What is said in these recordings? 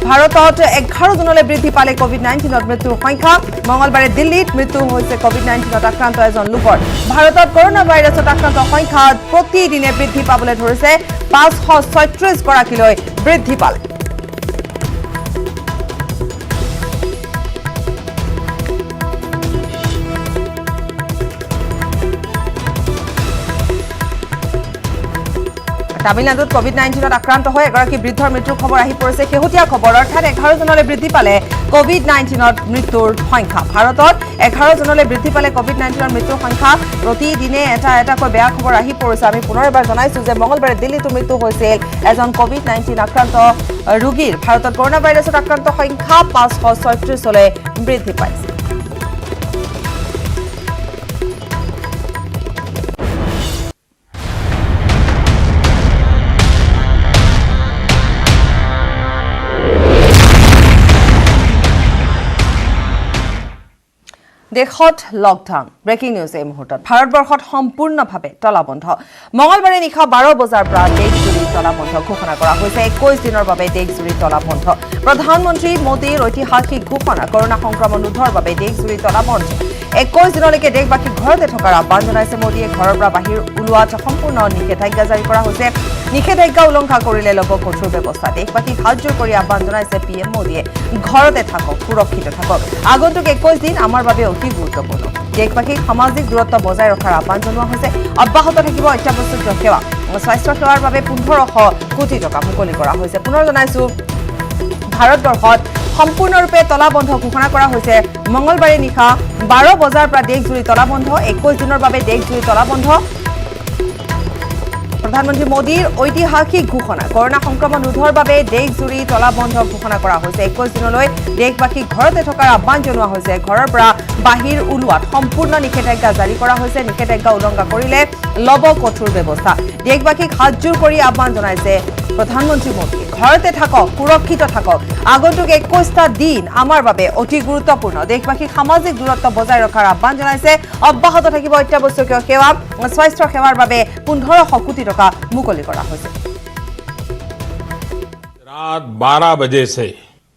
ভাৰতত 11 জনলৈ বৃদ্ধি পালে কোভিড-19ত মৃত্যুৰ সংখ্যা মঙলবাৰে দিল্লীত মৃত্যু হৈছে কোভিড-19ত আক্ৰান্ত এজন লোকৰ ভাৰতত কৰোনা ভাইৰাছত আক্ৰান্ত সংখ্যা প্ৰতিদিনে বৃদ্ধি পাবলৈ ধৰিছে 536 গৰাকীলৈ বৃদ্ধি পালে তামিলনাডুত কোভিড-19ত আক্ৰান্ত হৈ এগৰাকী বৃদ্ধৰ মৃত্যুৰ খবৰ আহি পৰিছে শেহতীয়া খবৰ অৰ্থাৎ 11 জনলৈ বৃদ্ধি পালে কোভিড-19ত মৃত্যুৰ সংখ্যা ভাৰতত 11 জনলৈ বৃদ্ধি পালে কোভিড-19ৰ মৃত্যুৰ সংখ্যা প্ৰতিদিনে এটাকৈ বেয়া খবৰ আহি পৰিছে আমি পুনৰ এবাৰ জনাইছো যে মঙলবাৰে দিল্লীত মৃত্যু হৈছিল এজন কোভিড-19 আক্ৰান্ত ৰোগীৰ ভাৰতত কৰোনা ভাইৰাছত আক্ৰান্ত সংখ্যা 536 লৈ বৃদ্ধি পাইছে দেশত লকডাউন ব্ৰেকিং নিউজ এই মুহূৰ্তত ভাৰতবৰ্ষত সম্পূৰ্ণভাৱে তলাবন্ধ মঙলবাৰে নিশা 12 বজাৰ পৰা দেশজুৰি তলাবন্ধ ঘোষণা কৰা হৈছে 21 দিনৰ বাবে দেশজুৰি তলাবন্ধ প্ৰধানমন্ত্ৰী মোদীৰ ঐতিহাসিক ঘোষণা কৰোনা সংক্ৰমণ ৰোধৰ বাবে দেশজুৰি তলাবন্ধ 21 দিনলৈকে দেশবাসী ঘৰতে থকাৰ আহ্বান জনাইছে মোদীয়ে ঘৰৰ পৰা বাহিৰ ওলোৱাত সম্পূৰ্ণ নিষেধাজ্ঞা জাৰি কৰা হৈছে নিষেধাজ্ঞা উলংঘা কৰিলে ল'ব কঠোৰ ব্যৱস্থা দেশবাসীক হাতজোৰ কৰি আহ্বান জনাইছে পিএম মোদীয়ে ঘৰতে থাকক সুৰক্ষিত থাকক আগন্তুক 21 দিন আমাৰ বাবে অতি গুৰুত্বপূৰ্ণ দেশবাসীক সামাজিক দূৰত্ব বজাই ৰখাৰ আহ্বান জনোৱা হৈছে অব্যাহত থাকিব অত্যাৱশ্যকীয় সেৱা স্বাস্থ্য সেৱাৰ বাবে 1500 কোটি টকা মুকলি কৰা হৈছে পুনৰ জনাইছো ভাৰতবৰ্ষত সম্পূৰ্ণৰূপে তলাবন্ধ ঘোষণা কৰা হৈছে মঙলবাৰে নিশা 12 বজাৰ পৰা দেশজুৰি তলাবন্ধ 21 দিনৰ বাবে দেশজুৰি তলাবন্ধ প্ৰধানমন্ত্ৰী মোদীৰ ঐতিহাসিক ঘোষণা কৰোনা সংক্ৰমণ ৰোধৰ বাবে দেশজুৰি তলাবন্ধ ঘোষণা কৰা হৈছে 21 দিনলৈ দেশবাসীক ঘৰতে থকাৰ আহ্বান জনোৱা হৈছে ঘৰৰ পৰা বাহিৰ ওলোৱাত সম্পূৰ্ণ নিষেধাজ্ঞা জাৰি কৰা হৈছে নিষেধাজ্ঞা উলংঘা কৰিলে ল'ব কঠোৰ ব্যৱস্থা দেশবাসীক হাতজোৰ কৰি আহ্বান জনাইছে প্ৰধানমন্ত্ৰী মোদী ঘৰতে থাকক সুৰক্ষিত থাকক আগন্তুক 21টা দিন আমাৰ বাবে অতি গুৰুত্বপূৰ্ণ দেশবাসীক সামাজিক দূৰত্ব বজাই ৰখাৰ আহ্বান জনাইছে অব্যাহত থাকিব অত্যাৱশ্যকীয় সেৱা স্বাস্থ্য সেৱাৰ বাবে 1500 কোটি টকা মুকলি কৰা হৈছে रात 12 बजे से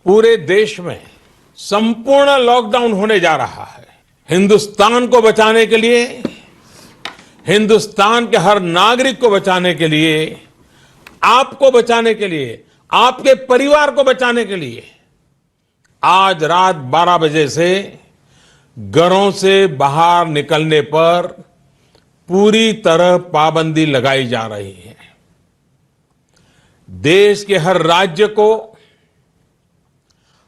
पूरे देश में संपूर्ण लॉकडाउन होने जा रहा है हिंदुस्तान को बचाने के लिए हिंदुस्तान के हर नागरिक को बचाने के लिए आपको बचाने के लिए आपके परिवार को बचाने के लिए आज रात 12 बजे से घरों से बाहर निकलने पर पूरी तरह पाबंदी लगाई जा रही है देश के हर राज्य को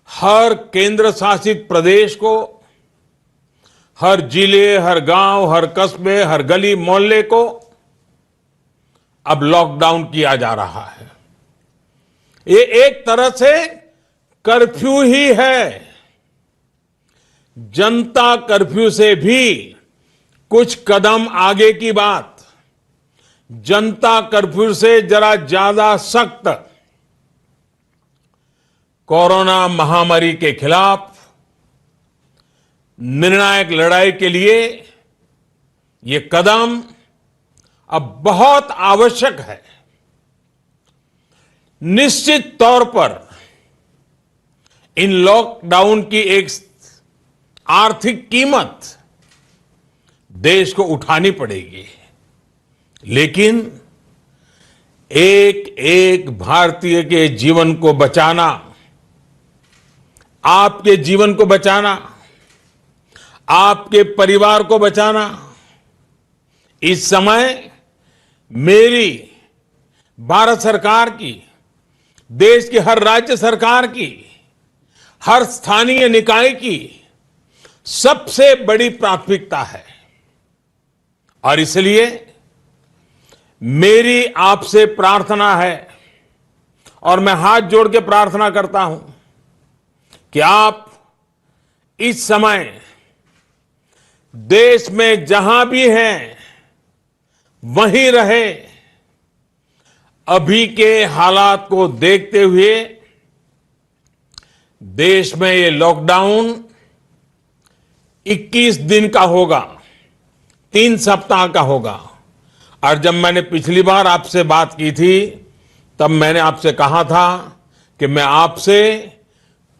हर केंद्र शासित प्रदेश को हर जिले हर गांव हर कस्बे हर गली मोहल्ले को अब लॉकडाउन किया जा रहा है ये एक तरह से कर्फ्यू ही है जनता कर्फ्यू से भी कुछ कदम आगे की बात जनता कर्फ्यू से जरा ज्यादा सख्त कोरोना महामारी के खिलाफ निर्णायक लड़ाई के लिए ये कदम अब बहुत आवश्यक है निश्चित तौर पर इन लॉकडाउन की एक आर्थिक कीमत देश को उठानी पड़ेगी लेकिन एक एक भारतीय के जीवन को बचाना आपके जीवन को बचाना आपके परिवार को बचाना इस समय मेरी भारत सरकार की देश की हर राज्य सरकार की हर स्थानीय निकाय की सबसे बड़ी प्राथमिकता है और इसलिए मेरी आपसे प्रार्थना है और मैं हाथ जोड़ के प्रार्थना करता हूं कि आप इस समय देश में जहां भी हैं वहीं रहे अभी के हालात को देखते हुए देश में ये लॉकडाउन 21 दिन का होगा 3 सप्ताह का होगा और जब मैंने पिछली बार आपसे बात की थी तब मैंने आपसे कहा था कि मैं आपसे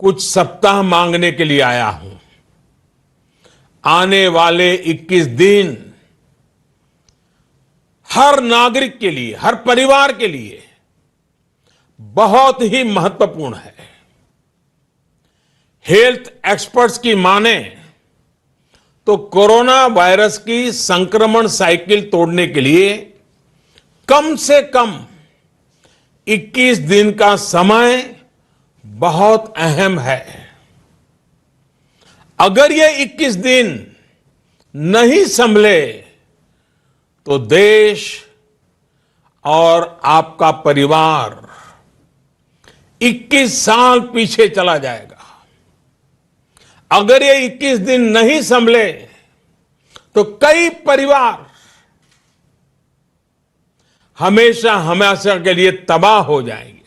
कुछ सप्ताह मांगने के लिए आया हूं। आने वाले 21 दिन हर नागरिक के लिए, हर परिवार के लिए बहुत ही महत्वपूर्ण है। हेल्थ एक्सपर्ट्स की माने तो कोरोना वायरस की संक्रमण साइकिल तोड़ने के लिए कम से कम 21 दिन का समय बहुत अहम है। अगर ये 21 दिन नहीं संभले तो देश और आपका परिवार 21 साल पीछे चला जाएगा। अगर ये 21 दिन नहीं संभले तो कई परिवार हमेशा हमेशा के लिए तबाह हो जाएंगे।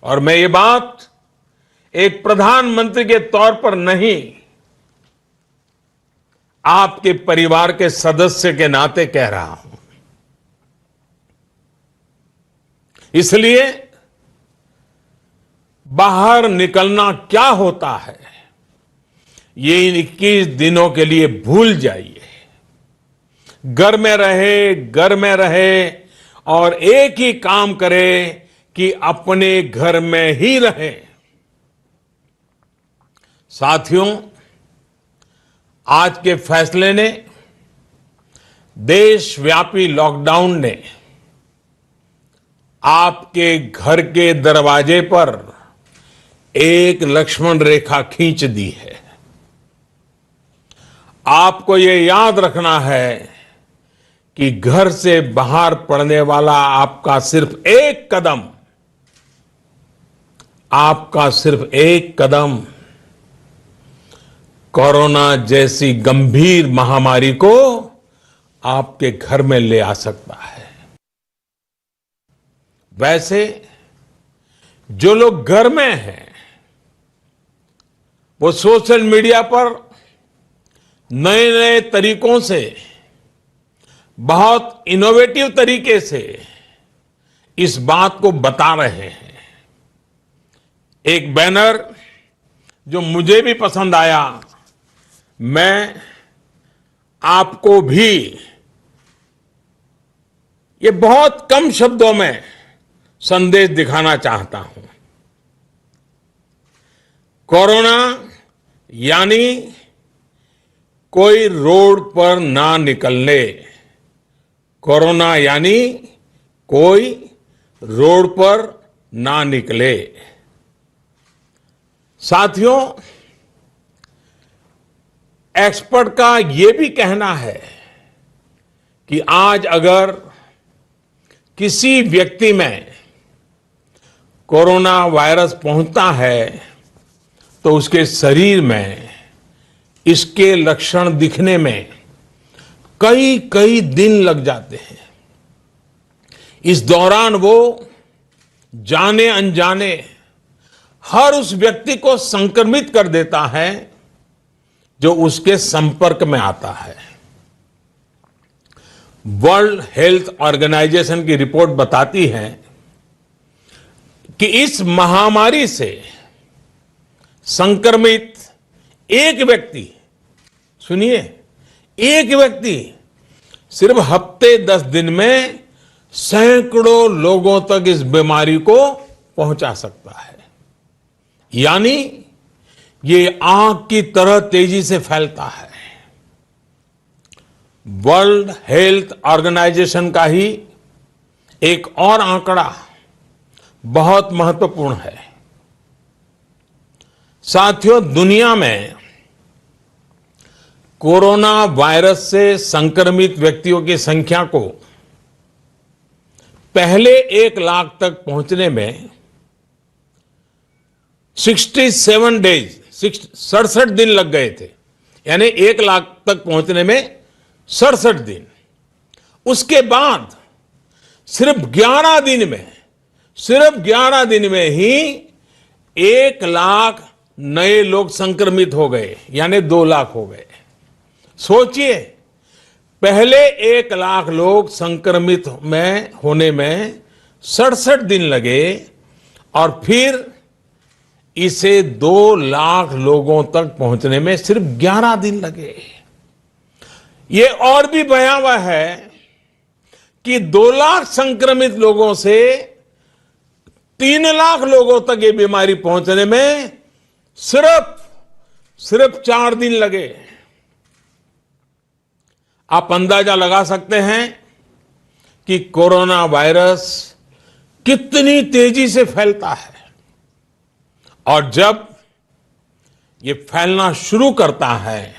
और मैं ये बात एक प्रधानमंत्री के तौर पर नहीं, आपके परिवार के सदस्य के नाते कह रहा हूं। इसलिए बाहर निकलना क्या होता है ये इन 21 दिनों के लिए भूल जाइए। घर में रहे और एक ही काम करे कि अपने घर में ही रहे। साथियों, आज के फैसले ने, देशव्यापी लॉकडाउन ने आपके घर के दरवाजे पर एक लक्ष्मण रेखा खींच दी है। आपको ये याद रखना है कि घर से बाहर पड़ने वाला आपका सिर्फ एक कदम कोरोना जैसी गंभीर महामारी को आपके घर में ले आ सकता है। वैसे जो लोग घर में हैं वो सोशल मीडिया पर नए नए तरीकों से, बहुत इनोवेटिव तरीके से इस बात को बता रहे हैं। एक बैनर जो मुझे भी पसंद आया, मैं आपको भी ये बहुत कम शब्दों में संदेश दिखाना चाहता हूं। कोरोना यानी कोई रोड पर ना निकलने। कोरोना यानी कोई रोड पर ना निकले। साथियों, एक्सपर्ट का यह भी कहना है कि आज अगर किसी व्यक्ति में कोरोना वायरस पहुंचता है तो उसके शरीर में इसके लक्षण दिखने में कई दिन लग जाते हैं। इस दौरान वो जाने अनजाने हर उस व्यक्ति को संक्रमित कर देता है जो उसके संपर्क में आता है। वर्ल्ड हेल्थ ऑर्गेनाइजेशन की रिपोर्ट बताती है कि इस महामारी से संक्रमित एक व्यक्ति, सुनिए, एक व्यक्ति सिर्फ हफ्ते 10 दिन में सैकड़ों लोगों तक इस बीमारी को पहुंचा सकता है। यानी ये आग की तरह तेजी से फैलता है। वर्ल्ड हेल्थ ऑर्गेनाइजेशन का ही एक और आंकड़ा बहुत महत्वपूर्ण है। साथियों, दुनिया में कोरोना वायरस से संक्रमित व्यक्तियों की संख्या को पहले 1 लाख तक पहुंचने में 67 डेज, 67 दिन लग गए थे। यानी 1 लाख तक पहुंचने में 67 दिन। उसके बाद सिर्फ 11 दिन में ही 1 लाख नए लोग संक्रमित हो गए, यानी 2 लाख हो गए। सोचिए, पहले 1 लाख लोग संक्रमित में होने में 67 दिन लगे और फिर इसे 2 लाख लोगों तक पहुंचने में सिर्फ 11 दिन लगे। ये और भी भयावह है कि 2 लाख संक्रमित लोगों से 3 लाख लोगों तक ये बीमारी पहुंचने में सिर्फ 4 दिन लगे। आप अंदाजा लगा सकते हैं कि कोरोना वायरस कितनी तेजी से फैलता है और जब ये फैलना शुरू करता है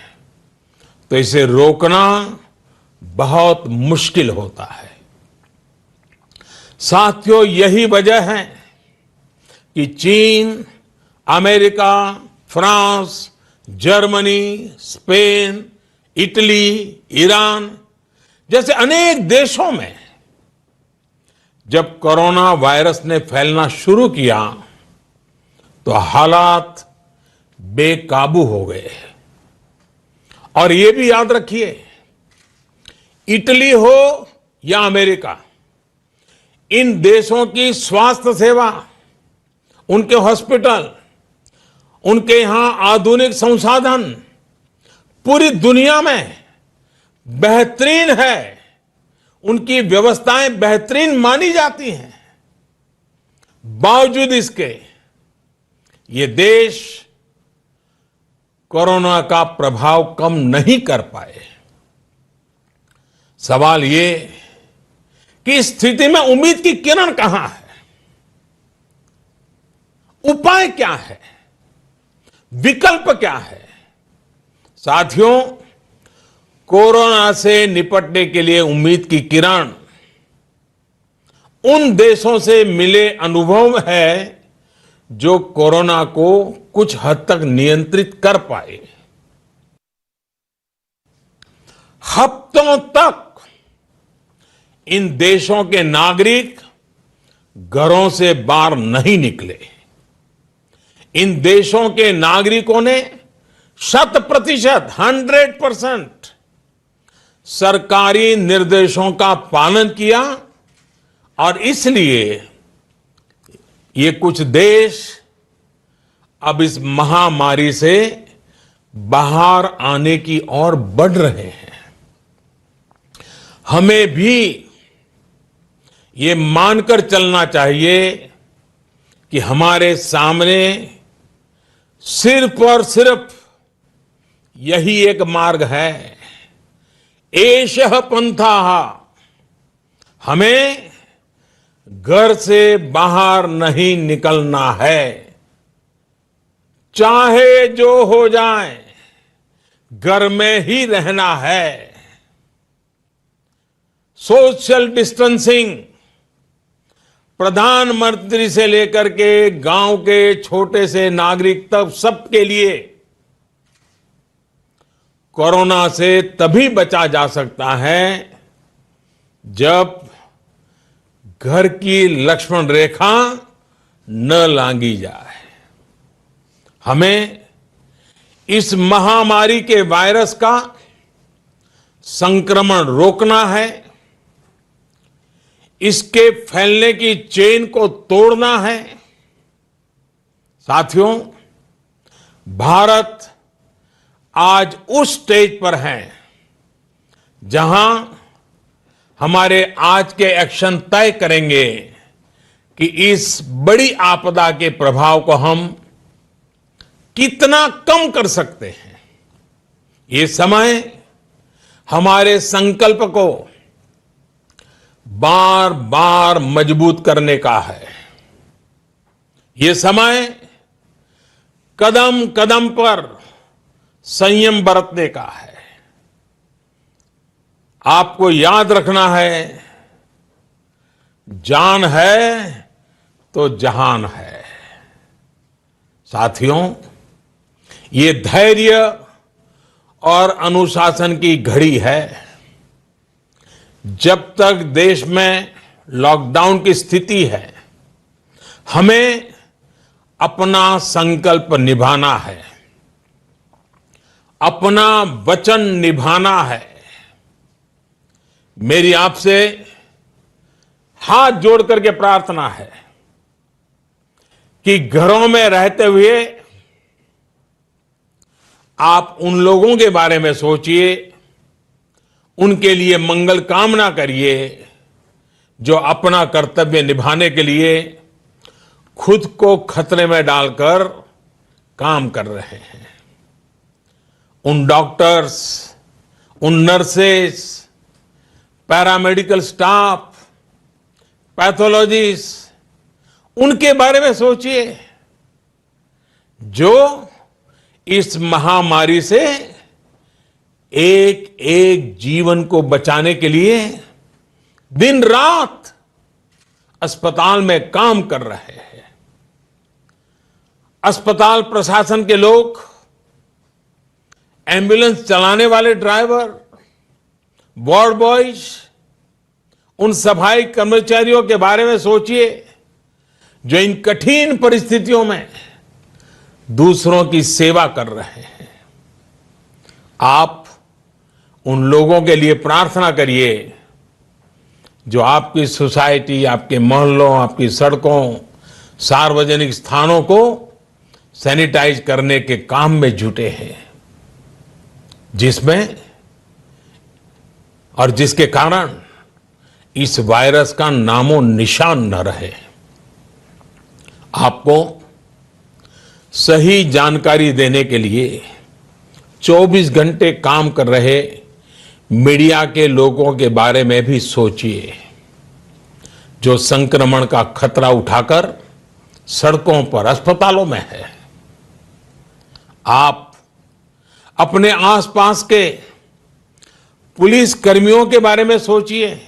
तो इसे रोकना बहुत मुश्किल होता है। साथियों, यही वजह है कि चीन, America, France, Germany, Spain, Italy, Iran जैसे अनेक देशों में जब कोरोना वायरस ने फैलना शुरू किया तो हालात बेकाबू हो गए। और ये भी याद रखिए, इटली हो या अमेरिका, इन देशों की स्वास्थ्य सेवा, उनके हॉस्पिटल, उनके यहां आधुनिक संसाधन पूरी दुनिया में बेहतरीन है। उनकी व्यवस्थाएं बेहतरीन मानी जाती हैं। बावजूद इसके ये देश कोरोना का प्रभाव कम नहीं कर पाए। सवाल ये कि इस स्थिति में उम्मीद की किरण कहां है? उपाय क्या है? विकल्प क्या है? साथियों, कोरोना से निपटने के लिए उम्मीद की किरण उन देशों से मिले अनुभव है जो कोरोना को कुछ हद तक नियंत्रित कर पाए। हफ्तों तक इन देशों के नागरिक घरों से बाहर नहीं निकले। इन देशों के नागरिकों ने 100% सरकारी निर्देशों का पालन किया और इसलिए ये कुछ देश अब इस महामारी से बाहर आने की ओर बढ़ रहे हैं। हमें भी ये मानकर चलना चाहिए कि हमारे सामने सिर्फ और सिर्फ यही एक मार्ग है, एषः पंथाः। हमें घर से बाहर नहीं निकलना है, चाहे जो हो जाए घर में ही रहना है। सोशल डिस्टेंसिंग प्रधानमंत्री से लेकर के गांव के छोटे से नागरिक तक सबके लिए कोरोना से तभी बचा जा सकता है जब घर की लक्ष्मण रेखा न लांघी जाए। हमें इस महामारी के वायरस का संक्रमण रोकना है, इसके फैलने की चेन को तोड़ना है। साथियों, भारत आज उस स्टेज पर है जहां हमारे आज के एक्शन तय करेंगे कि इस बड़ी आपदा के प्रभाव को हम कितना कम कर सकते हैं। ये समय हमारे संकल्प को बार बार मजबूत करने का है। ये समय कदम कदम पर संयम बरतने का है। आपको याद रखना है, जान है तो जहान है। साथियों, ये धैर्य और अनुशासन की घड़ी है। जब तक देश में लॉकडाउन की स्थिति है, हमें अपना संकल्प निभाना है, अपना वचन निभाना है। मेरी आपसे हाथ जोड़ करके प्रार्थना है कि घरों में रहते हुए आप उन लोगों के बारे में सोचिए, उनके लिए मंगल कामना करिए जो अपना कर्तव्य निभाने के लिए खुद को खतरे में डालकर काम कर रहे हैं। उन डॉक्टर्स, उन नर्सेस, पैरामेडिकल स्टाफ, पैथोलॉजिस्ट, उनके बारे में सोचिए जो इस महामारी से एक एक जीवन को बचाने के लिए दिन रात अस्पताल में काम कर रहे हैं। अस्पताल प्रशासन के लोग, एम्बुलेंस चलाने वाले ड्राइवर, वार्ड बॉयज, उन सफाई कर्मचारियों के बारे में सोचिए जो इन कठिन परिस्थितियों में दूसरों की सेवा कर रहे हैं। आप उन लोगों के लिए प्रार्थना करिए जो आपकी सोसाइटी, आपके मोहल्लों, आपकी सड़कों, सार्वजनिक स्थानों को सैनिटाइज करने के काम में जुटे हैं, जिसमें और जिसके कारण इस वायरस का नामो निशान न रहे। आपको सही जानकारी देने के लिए 24 घंटे काम कर रहे मीडिया के लोगों के बारे में भी सोचिए जो संक्रमण का खतरा उठाकर सड़कों पर, अस्पतालों में है। आप अपने आसपास के पुलिस कर्मियों के बारे में सोचिए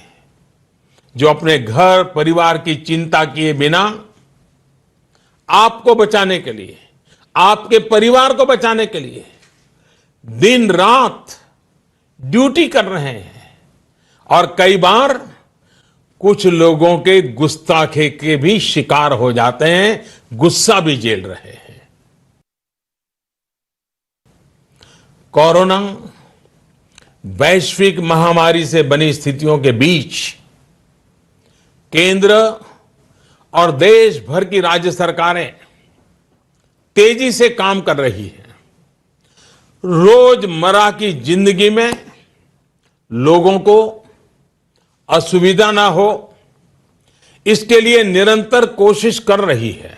जो अपने घर परिवार की चिंता किए बिना आपको बचाने के लिए, आपके परिवार को बचाने के लिए दिन रात ड्यूटी कर रहे हैं और कई बार कुछ लोगों के गुस्ताखी के भी शिकार हो जाते हैं, गुस्सा भी झेल रहे हैं। कोरोना वैश्विक महामारी से बनी स्थितियों के बीच केंद्र और देश भर की राज्य सरकारें तेजी से काम कर रही हैं। रोजमर्रा की जिंदगी में लोगों को असुविधा ना हो, इसके लिए निरंतर कोशिश कर रही है।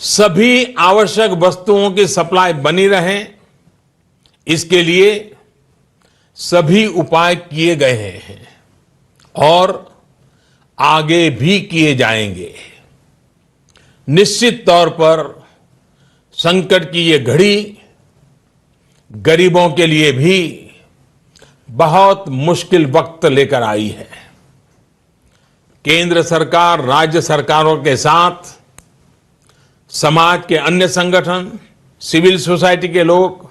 सभी आवश्यक वस्तुओं की सप्लाई बनी रहे, इसके लिए सभी उपाय किए गए हैं और आगे भी किए जाएंगे। निश्चित तौर पर संकट की ये घड़ी गरीबों के लिए भी बहुत मुश्किल वक्त लेकर आई है। केंद्र सरकार, राज्य सरकारों के साथ समाज के अन्य संगठन, सिविल सोसाइटी के लोग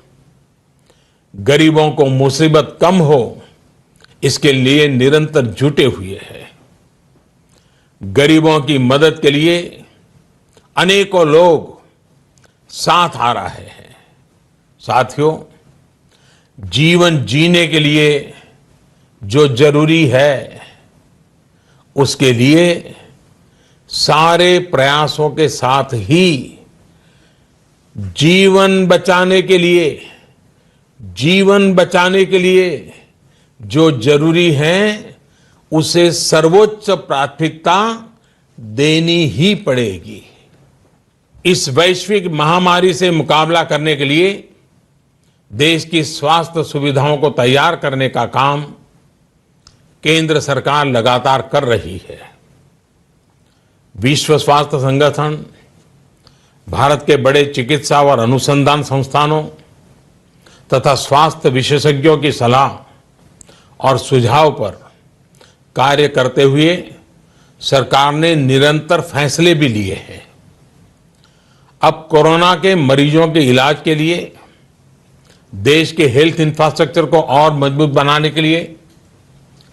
गरीबों को मुसीबत कम हो, इसके लिए निरंतर जुटे हुए हैं। गरीबों की मदद के लिए अनेकों लोग साथ आ रहे हैं। साथियों, जीवन जीने के लिए जो जरूरी है, उसके लिए सारे प्रयासों के साथ ही जीवन बचाने के लिए जो जरूरी है उसे सर्वोच्च प्राथमिकता देनी ही पड़ेगी। इस वैश्विक महामारी से मुकाबला करने के लिए देश की स्वास्थ्य सुविधाओं को तैयार करने का काम केंद्र सरकार लगातार कर रही है। विश्व स्वास्थ्य संगठन, भारत के बड़े चिकित्सा और अनुसंधान संस्थानों तथा स्वास्थ्य विशेषज्ञों की सलाह और सुझाव पर कार्य करते हुए सरकार ने निरंतर फैसले भी लिए हैं। अब कोरोना के मरीजों के इलाज के लिए देश के हेल्थ इंफ्रास्ट्रक्चर को और मजबूत बनाने के लिए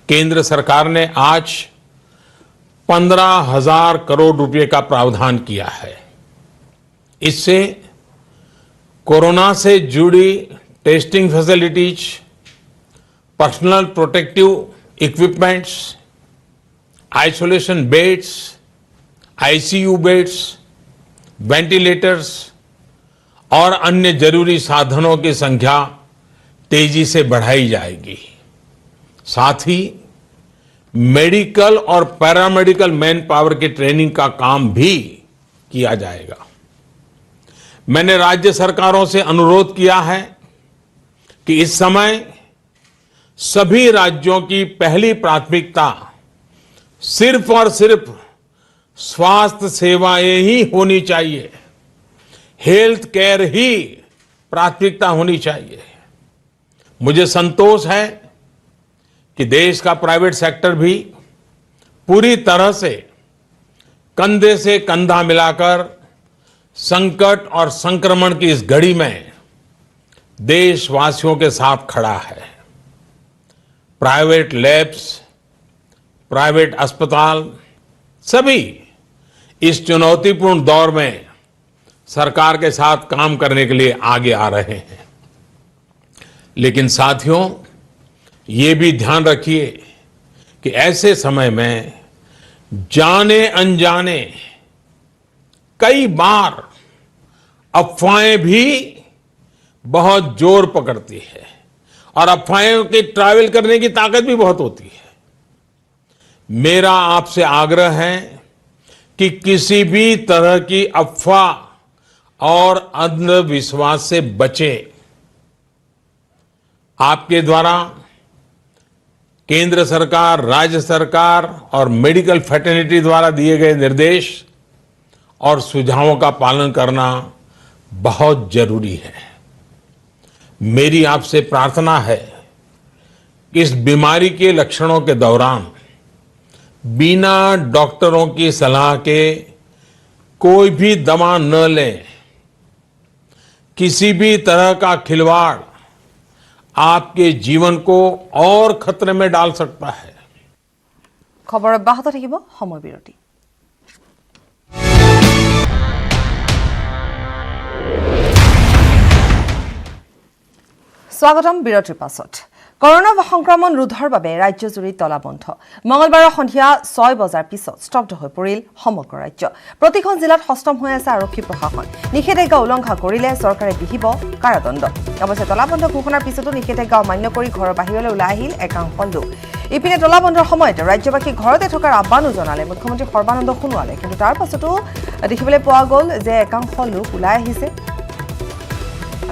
केंद्र सरकार ने आज 15,000 करोड़ रुपए का प्रावधान किया है। इससे कोरोना से जुड़ी testing facilities, personal protective equipments, isolation beds, ICU beds, ventilators और अन्य जरूरी साधनों की संख्या तेजी से बढ़ाई जाएगी। साथ ही मेडिकल और पैरामेडिकल मैन पावर की ट्रेनिंग का काम भी किया जाएगा। मैंने राज्य सरकारों से अनुरोध किया है कि इस समय सभी राज्यों की पहली प्राथमिकता सिर्फ और सिर्फ स्वास्थ्य सेवाएं ही होनी चाहिए, हेल्थ केयर ही प्राथमिकता होनी चाहिए। मुझे संतोष है कि देश का प्राइवेट सेक्टर भी पूरी तरह से कंधे से कंधा मिलाकर संकट और संक्रमण की इस घड़ी में देशवासियों के साथ खड़ा है। प्राइवेट लैब्स, प्राइवेट अस्पताल सभी इस चुनौतीपूर्ण दौर में सरकार के साथ काम करने के लिए आगे आ रहे हैं। लेकिन साथियों, ये भी ध्यान रखिए कि ऐसे समय में जाने अनजाने कई बार अफवाहें भी बहुत जोर पकड़ती है और अफवाहों की ट्रैवल करने की ताकत भी बहुत होती है। मेरा आपसे आग्रह है कि किसी भी तरह की अफवाह और अंधविश्वास से बचें। आपके द्वारा केंद्र सरकार, राज्य सरकार और मेडिकल फ्रेटर्निटी द्वारा दिए गए निर्देश और सुझावों का पालन करना बहुत जरूरी है। मेरी आपसे प्रार्थना है कि इस बीमारी के लक्षणों के दौरान बिना डॉक्टरों की सलाह के कोई भी दवा न लें। किसी भी तरह का खिलवाड़ आपके जीवन को और खतरे में डाल सकता है। खबर अब्याहत থাকিব সময় বিৰতি। স্বাগতম বিৰতিৰ পাছত। কৰোনা সংক্ৰমণ ৰোধৰ বাবে ৰাজ্যজুৰি তলাবন্ধ। মঙলবাৰৰ সন্ধিয়া 6 বজাৰ পিছত স্তব্ধ হৈ পৰিল সমগ্ৰ ৰাজ্য। প্ৰতিখন জিলাত হস্তম হৈ আছে আৰক্ষী প্ৰশাসন। নিষেধাজ্ঞা উলংঘা কৰিলে চৰকাৰে বিহিব কাৰাদণ্ড। অৱশ্যে তলাবন্ধ ঘোষণাৰ পিছতো নিষেধাজ্ঞা অমান্য কৰি ঘৰৰ বাহিৰলৈ ওলাই আহিল একাংশ লোক। ইপিনে তলাবন্ধৰ সময়ত ৰাজ্যবাসীক ঘৰতে থকাৰ আহ্বানো জনালে মুখ্যমন্ত্ৰী সৰ্বানন্দ সোণোৱালে। কিন্তু তাৰ পাছতো দেখিবলৈ পোৱা গ'ল যে একাংশ লোক ওলাই আহিছে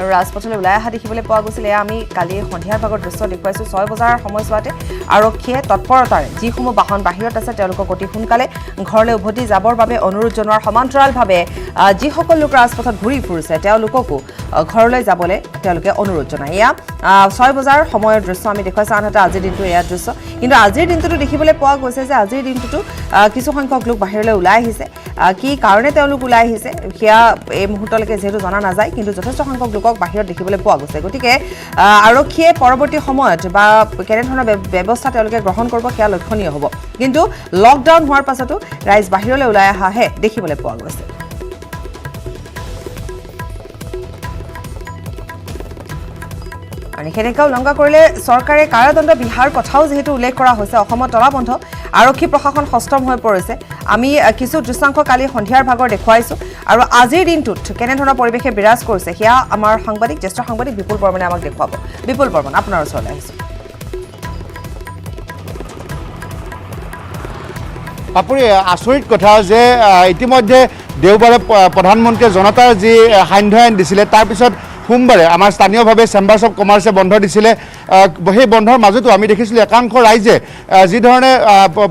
আৰু ৰাজপথলৈ ওলাই অহা দেখিবলৈ পোৱা গৈছিল। আমি কালি সন্ধিয়াৰ ভাগৰ দৃশ্য দেখুৱাইছোঁ। 6 বজাৰ সময়ছোৱাতে আৰক্ষীয়ে তৎপৰতাৰে যিসমূহ বাহন বাহিৰত আছে তেওঁলোকক অতি সোনকালে ঘৰলৈ উভতি যাবৰ বাবে অনুৰোধ জনোৱাৰ সমান্তৰালভাৱে যিসকল লোক ৰাজপথত ঘূৰি ফুৰিছে তেওঁলোককো ঘৰলৈ যাবলৈ তেওঁলোকে অনুৰোধ জনায়। এয়া 6 বজাৰ সময়ৰ দৃশ্য আমি দেখুৱাইছোঁ। আনহাতে আজিৰ দিনটো এয়া দৃশ্য। কিন্তু আজিৰ দিনটোতো দেখিবলৈ পোৱা গৈছে যে আজিৰ দিনটোতো কিছু সংখ্যক লোক বাহিৰলৈ ওলাই আহিছে। কি কাৰণে তেওঁলোক ওলাই আহিছে সেয়া এই মুহূৰ্তলৈকে যিহেতু জনা নাযায়, কিন্তু যথেষ্ট সংখ্যক লোকক বাহিৰত দেখিবলৈ পোৱা গৈছে। গতিকে আৰক্ষীয়ে পৰৱৰ্তী সময়ত বা কেনেধৰণৰ ব্যৱস্থা তেওঁলোকে গ্ৰহণ কৰিব সেয়া লক্ষণীয় হ'ব। কিন্তু লকডাউন হোৱাৰ পাছতো ৰাইজ বাহিৰলৈ ওলাই অহাহে দেখিবলৈ পোৱা গৈছে। নিষেধাজ্ঞা উলংঘা কৰিলে চৰকাৰে কাৰাদণ্ড বিহাৰ কথাও যিহেতু উল্লেখ কৰা হৈছে। অসমত তলাবন্ধ, আৰক্ষী প্ৰশাসন সষ্টম হৈ পৰিছে। আমি কিছু দৃশ্যাংশ কালি সন্ধিয়াৰ ভাগৰ দেখুৱাইছোঁ আৰু আজিৰ দিনটোত কেনেধৰণৰ পৰিৱেশে বিৰাজ কৰিছে সেয়া আমাৰ সাংবাদিক, জ্যেষ্ঠ সাংবাদিক বিপুল বৰ্মনে আমাক দেখুৱাব। বিপুল বৰ্মন, আপোনাৰ ওচৰলৈ আহিছোঁ। আপুনি আচৰিত কথা যে ইতিমধ্যে দেওবাৰে প্ৰধানমন্ত্ৰীয়ে জনতাৰ যি সান্ধ্য আইন দিছিলে তাৰপিছত সোমবাৰে আমাৰ স্থানীয়ভাৱে চেম্বাৰ্ছ অফ কমাৰ্চে বন্ধ দিছিলে। সেই বন্ধৰ মাজতো আমি দেখিছিলোঁ একাংশ ৰাইজে যিধৰণে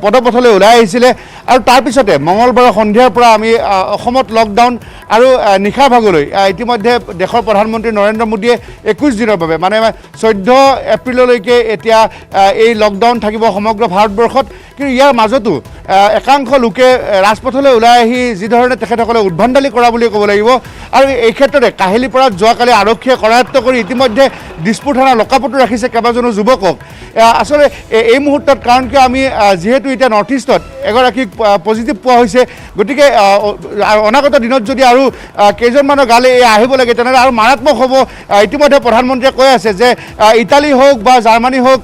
পদপথলৈ ওলাই আহিছিলে আৰু তাৰপিছতে মঙলবাৰৰ সন্ধিয়াৰ পৰা আমি অসমত লকডাউন আৰু নিশাৰ ভাগলৈ ইতিমধ্যে দেশৰ প্ৰধানমন্ত্ৰী নৰেন্দ্ৰ মোদীয়ে 21 দিনৰ বাবে মানে 14 এপ্ৰিললৈকে এতিয়া এই লকডাউন থাকিব সমগ্ৰ ভাৰতবৰ্ষত। কিন্তু ইয়াৰ মাজতো একাংশ লোকে ৰাজপথলৈ ওলাই আহি যিধৰণে তেখেতসকলে উদ্ভণ্ডালি কৰা বুলি ক'ব লাগিব। আৰু এই ক্ষেত্ৰতে কাহিলীপাৰাত যোৱাকালি আৰক্ষীয়ে কৰায়ত্ব কৰি ইতিমধ্যে দিছপুৰ থানাৰ লকাপতো ৰাখিছে কেইবাজনো যুৱকক। আচলতে এই মুহূৰ্তত কাৰণ কিয় আমি যিহেতু এতিয়া নৰ্থ ইষ্টত এগৰাকীক পজিটিভ পোৱা হৈছে গতিকে অনাগত দিনত যদি আৰু কেইজনমানৰ গালে আহিব লাগে তেনেহ'লে আৰু মাৰাত্মক হ'ব ইতিমধ্যে প্ৰধানমন্ত্ৰীয়ে কৈ আছে যে ইটালী হওক বা জাৰ্মানী হওক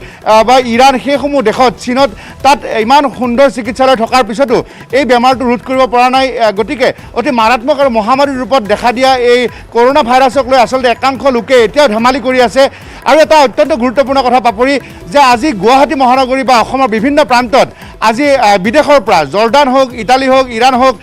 বা ইৰাণ সেইসমূহ দেশত চীনত তাত ইমান সুন্দৰ চিকিৎসালয় থকাৰ পিছতো এই বেমাৰটো ৰোধ কৰিব পৰা নাই গতিকে অতি মাৰাত্মক আৰু মহামাৰীৰ ৰূপত দেখা দিয়া এই কৰোণা ভাইৰাছক লৈ আচলতে একাংশ লোকে এতিয়াও ধেমালি কৰি আছে আৰু এটা অত্যন্ত গুৰুত্বপূৰ্ণ কথা পাপৰি যে আজি গুৱাহাটী মহানগৰী বা অসমৰ বিভিন্ন প্ৰান্তত আজি বিদেশৰ পৰা জৰ্ডান হওক ইটালী হওক ইৰাণ হওক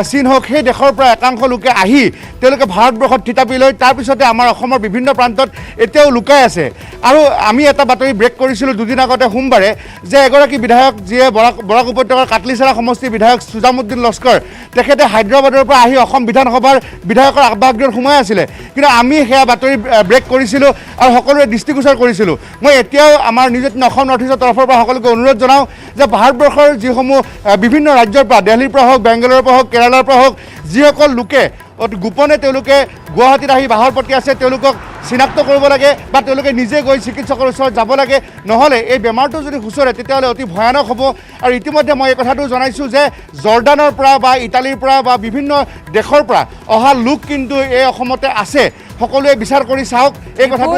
চীন হওক সেই দেশৰ পৰা একাংশ লোকে আহি তেওঁলোকে ভাৰতবৰ্ষত থিতাপি লৈ তাৰপিছতে আমাৰ অসমৰ বিভিন্ন প্ৰান্তত এতিয়াও লুকাই আছে আৰু আমি এটা বাতৰি ব্ৰেক কৰিছিলোঁ দুদিন আগতে সোমবাৰে যে এগৰাকী বিধায়ক যিয়ে বৰাক উপত্যকাৰ কাটলিচেৰা সমষ্টিৰ বিধায়ক সুজামুদ্দিন লস্কৰ তেখেতে হায়দৰাবাদৰ পৰা আহি অসম বিধানসভাৰ বিধায়কৰ আৱাসগৃহত সোমাই আছিলে কিন্তু আমি সেয়া বাতৰি ব্ৰেক কৰিছিলোঁ আৰু সকলোৱে দৃষ্টিগোচৰ কৰিছিলোঁ মই এতিয়াও আমাৰ নিউজ 18 অসম নৰ্থ ইষ্টৰ তৰফৰ পৰা সকলোকে অনুৰোধ জনাওঁ যে ভাৰতবৰ্ষৰ যিসমূহ বিভিন্ন ৰাজ্যৰ পৰা দিল্লীৰ পৰা হওক বেংগালুৰুৰ পৰা হওক কেৰালাৰ পৰা হওক যিসকল লোকে অতি গোপনে তেওঁলোকে গুৱাহাটীত আহি বাহৰ প্ৰতি আছে তেওঁলোকক চিনাক্ত কৰিব লাগে বা তেওঁলোকে নিজে গৈ চিকিৎসকৰ ওচৰত যাব লাগে নহ'লে এই বেমাৰটো যদি সুচৰে তেতিয়াহ'লে অতি ভয়ানক হ'ব আৰু ইতিমধ্যে মই এই কথাটো জনাইছোঁ যে জৰ্ডানৰ পৰা বা ইটালীৰ পৰা বা বিভিন্ন দেশৰ পৰা অহা লোক কিন্তু এই অসমতে আছে সকলোৱে বিচাৰ কৰি চাওক এই কথাটো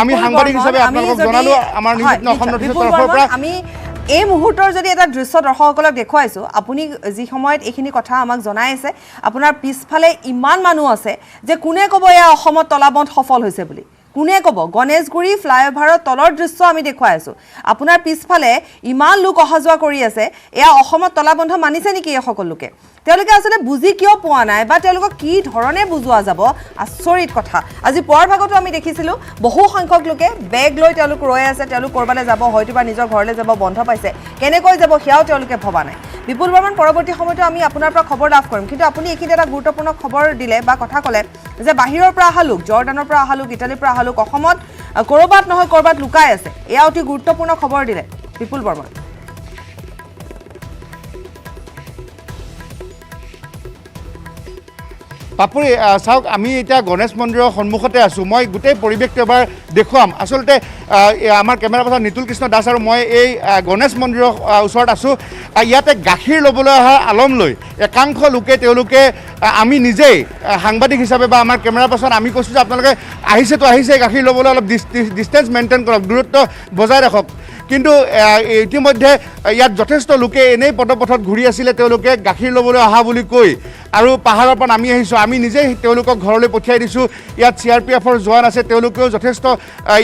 আমি সাংবাদিক হিচাপে আপোনালোকক জনালোঁ আমাৰ নিউজ 18 অসম নৰ্থ ইষ্টৰ তৰফৰ পৰা এই মুহূৰ্তৰ যদি এটা দৃশ্য দৰ্শকসকলক দেখুৱাইছোঁ আপুনি যি সময়ত এইখিনি কথা আমাক জনাই আছে আপোনাৰ পিছফালে ইমান মানুহ আছে যে কোনে ক'ব এয়া অসমত তলাবন্ধ সফল হৈছে বুলি কোনে ক'ব গণেশগুৰি ফ্লাইঅভাৰৰ তলৰ দৃশ্য আমি দেখুৱাই আছোঁ আপোনাৰ পিছফালে ইমান লোক অহা যোৱা কৰি আছে এয়া অসমত তলাবন্ধ মানিছে নেকি এই সকলো লোকে তেওঁলোকে আচলতে বুজি কিয় পোৱা নাই বা তেওঁলোকক কি ধৰণে বুজোৱা যাব আচৰিত কথা আজি পুৱাৰ ভাগতো আমি দেখিছিলোঁ বহু সংখ্যক লোকে বেগ লৈ তেওঁলোক ৰৈ আছে তেওঁলোক ক'ৰবালৈ যাব হয়তো বা নিজৰ ঘৰলৈ যাব বন্ধ পাইছে কেনেকৈ যাব সেয়াও তেওঁলোকে ভবা নাই বিপুল বৰ্মন পৰৱৰ্তী সময়তো আমি আপোনাৰ পৰা খবৰ লাভ কৰিম কিন্তু আপুনি এইখিনি এটা গুৰুত্বপূৰ্ণ খবৰ দিলে বা কথা ক'লে যে বাহিৰৰ পৰা অহা লোক জৰ্ডানৰ পৰা অহা লোক ইটালীৰ পৰা অহা লোক অসমত ক'ৰবাত নহয় ক'ৰবাত লুকাই আছে এয়া অতি গুৰুত্বপূৰ্ণ খবৰ দিলে বিপুল বৰ্মন পাপুৰি চাওক আমি এতিয়া গণেশ মন্দিৰৰ সন্মুখতে আছোঁ মই গোটেই পৰিৱেশটো এবাৰ দেখুৱাম আচলতে আমাৰ কেমেৰা পাৰ্চন নিতুল কৃষ্ণ দাস আৰু মই এই গণেশ মন্দিৰৰ ওচৰত আছোঁ ইয়াতে গাখীৰ ল'বলৈ অহা আলম লৈ একাংশ লোকে তেওঁলোকে আমি নিজেই সাংবাদিক হিচাপে বা আমাৰ কেমেৰা পাৰ্চন আমি কৈছোঁ যে আপোনালোকে আহিছে গাখীৰ ল'বলৈ অলপ ডিষ্টেঞ্চ মেইনটেইন কৰক দূৰত্ব বজাই ৰাখক কিন্তু ইতিমধ্যে ইয়াত যথেষ্ট লোকে এনেই পদপথত ঘূৰি আছিলে তেওঁলোকে গাখীৰ ল'বলৈ অহা বুলি কৈ আৰু পাহাৰৰ পৰা নামি আহিছোঁ আমি নিজেই তেওঁলোকক ঘৰলৈ পঠিয়াই দিছোঁ ইয়াত CRPFৰ জোৱান আছে তেওঁলোকেও যথেষ্ট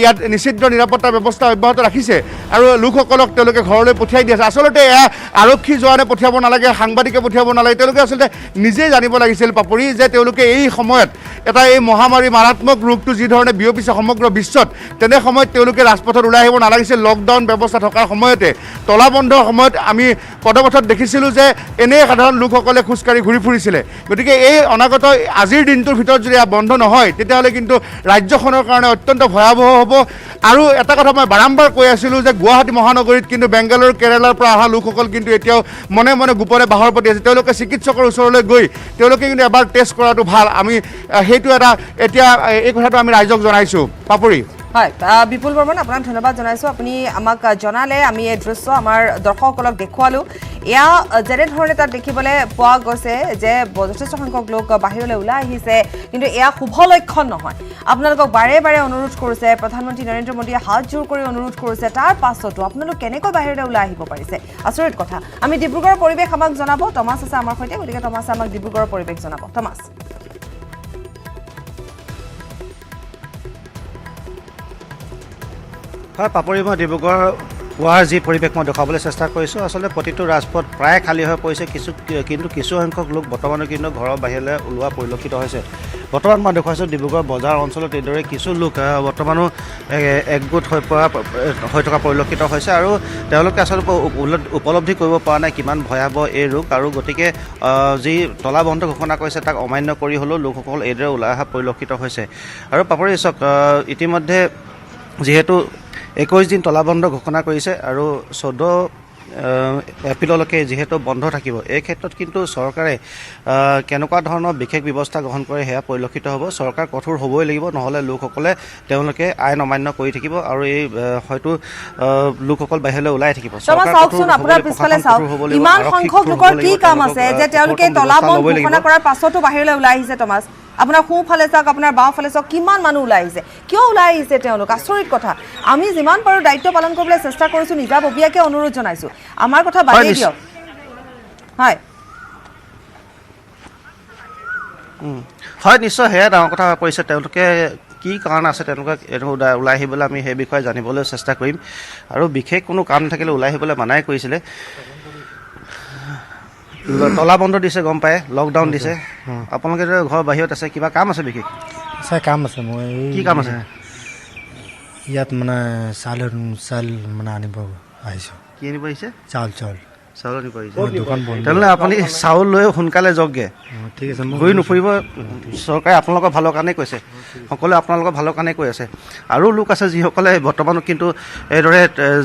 ইয়াত নিষিদ্ধ নিৰাপত্তা ব্যৱস্থা অব্যাহত ৰাখিছে আৰু লোকসকলক তেওঁলোকে ঘৰলৈ পঠিয়াই দি আছে আচলতে এয়া আৰক্ষী জোৱানে পঠিয়াব নালাগে সাংবাদিকে পঠিয়াব নালাগে তেওঁলোকে আচলতে নিজেই জানিব লাগিছিল পাপৰি যে তেওঁলোকে এই সময়ত এটা এই মহামাৰী মাৰাত্মক ৰোগটো যি ধৰণে বিয়পিছে সমগ্ৰ বিশ্বত তেনে সময়ত তেওঁলোকে ৰাজপথত ওলাই আহিব নালাগিছিল লকডাউন ব্যৱস্থা থকাৰ সময়তে তলাবন্ধৰ সময়ত আমি পদপথত দেখিছিলোঁ যে এনেই সাধাৰণ লোকসকলে খোজকাঢ়ি ঘূৰি ফুৰিছিলে গতিকে এই অনাগত আজিৰ দিনটোৰ ভিতৰত যদি বন্ধ নহয় তেতিয়াহ'লে কিন্তু ৰাজ্যখনৰ কাৰণে অত্যন্ত ভয়াৱহ হ'ব আৰু এটা কথা মই বাৰম্বাৰ কৈ আছিলোঁ যে গুৱাহাটী মহানগৰীত কিন্তু বেংগালুৰু কেৰালাৰ পৰা অহা লোকসকল কিন্তু এতিয়াও মনে মনে গোপনে বাহৰ প্ৰতি আছে তেওঁলোকে চিকিৎসকৰ ওচৰলৈ গৈ তেওঁলোকে কিন্তু এবাৰ টেষ্ট কৰাটো ভাল আমি সেইটো এটা এতিয়া এই কথাটো আমি ৰাইজক জনাইছোঁ পাপৰি হয় বিপুল বৰ্মন আপোনাক ধন্যবাদ জনাইছোঁ আপুনি আমাক জনালে আমি এই দৃশ্য আমাৰ দৰ্শকসকলক দেখুৱালোঁ এয়া যেনেধৰণে তাত দেখিবলৈ পোৱা গৈছে যে যথেষ্ট সংখ্যক লোক বাহিৰলৈ ওলাই আহিছে কিন্তু এয়া শুভ লক্ষণ নহয় আপোনালোকক বাৰে বাৰে অনুৰোধ কৰিছে প্ৰধানমন্ত্ৰী নৰেন্দ্ৰ মোদীয়ে হাত জোৰ কৰি অনুৰোধ কৰিছে তাৰ পাছতো আপোনালোক কেনেকৈ বাহিৰলৈ ওলাই আহিব পাৰিছে আচৰিত কথা আমি ডিব্ৰুগড়ৰ পৰিৱেশ আমাক জনাব টমাছ আছে আমাৰ সৈতে গতিকে টমাছে আমাক ডিব্ৰুগড়ৰ পৰিৱেশ জনাব টমাছ হয় পাপৰি মই ডিব্ৰুগড় পুৱাৰ যি পৰিৱেশ মই দেখুৱাবলৈ চেষ্টা কৰিছোঁ আচলতে প্ৰতিটো ৰাজপথ প্ৰায় খালী হৈ পৰিছে কিন্তু কিছু সংখ্যক লোক বৰ্তমানে কিন্তু ঘৰৰ বাহিৰলৈ ওলোৱা পৰিলক্ষিত হৈছে বৰ্তমান মই দেখুৱাইছোঁ ডিব্ৰুগড় বজাৰ অঞ্চলত এইদৰে কিছু লোক বৰ্তমানো একগোট হৈ থকা পৰিলক্ষিত হৈছে আৰু তেওঁলোকে আচলতে উপলব্ধি কৰিব পৰা নাই কিমান ভয়াৱহ এই ৰোগ আৰু গতিকে যি তলাবন্ধ ঘোষণা কৰিছে তাক অমান্য কৰি হ'লেও লোকসকল এইদৰে ওলাই অহা পৰিলক্ষিত হৈছে আৰু পাপৰি চাওক ইতিমধ্যে যিহেতু 21 দিন তলাবন্ধ ঘোষণা কৰিছে আৰু 14 এপ্ৰিললৈকে যিহেতু বন্ধ থাকিব, এই ক্ষেত্ৰত কিন্তু চৰকাৰে কেনেকুৱা ধৰণৰ বিশেষ ব্যৱস্থা গ্ৰহণ কৰে সেয়া পৰিলক্ষিত হ'ব। চৰকাৰ কঠোৰ হ'বই লাগিব, নহ'লে লোকসকলে তেওঁলোকে আইন অমান্য কৰি থাকিব আৰু এই হয়তো লোকসকল বাহিৰলৈ ওলাই থাকিব। চাওকচোন আপোনাৰ পিছফালে চাওক, ইমান সংখ্যক লোকৰ কি কাম আছে যে তেওঁলোকে তলাবন্ধ ঘোষণা কৰাৰ পাছতো বাহিৰলৈ ওলাই আহিছে। টমাছ, আপোনাৰ সোঁফালে চাওক, আপোনাৰ বাওঁফালে চাওক, কিমান মানুহ ওলাই আহিছে। কিয় ওলাই আহিছে তেওঁলোক? আচৰিত কথা। আমি যিমান পাৰোঁ দায়িত্ব পালন কৰিবলৈ চেষ্টা কৰিছোঁ, নিজাববীয়াকৈ অনুৰোধ জনাইছোঁ। আমাৰ কথা বাদেই দিয়ক। হয় হয়, নিশ্চয় সেয়া ডাঙৰ কথা হৈ পৰিছে। তেওঁলোকে কি কাৰণ আছে তেওঁলোকে ওলাই আহিবলৈ আমি সেই বিষয়ে জানিবলৈ চেষ্টা কৰিম। আৰু বিশেষ কোনো কাম থাকিলে ওলাই আহিবলৈ মানাই কৰিছিলে। তলা বন্ধ দিছে, গম পায়, লকডাউন দিছে। আপোনালোকে ঘৰৰ বাহিৰত আছে, কিবা কাম আছে বিশেষ? ছাৰ কাম আছে। মই কি কাম আছে? ইয়াত মানে চাউল মানে আনিব আহিছোঁ। কি আনিব আহিছে? চাউল আনিব আহিছে। দোকান বন্ধ। তেনেহ'লে আপুনি চাউল লৈ সোনকালে যাওকগৈ। ঠিক আছে, ঘূৰি নুফুৰিব। চৰকাৰে আপোনালোকৰ ভালৰ কাৰণেই কৈছে, সকলোৱে আপোনালোকৰ ভালৰ কাৰণেই কৈ আছে। আৰু লোক আছে যিসকলে বৰ্তমানো কিন্তু এইদৰে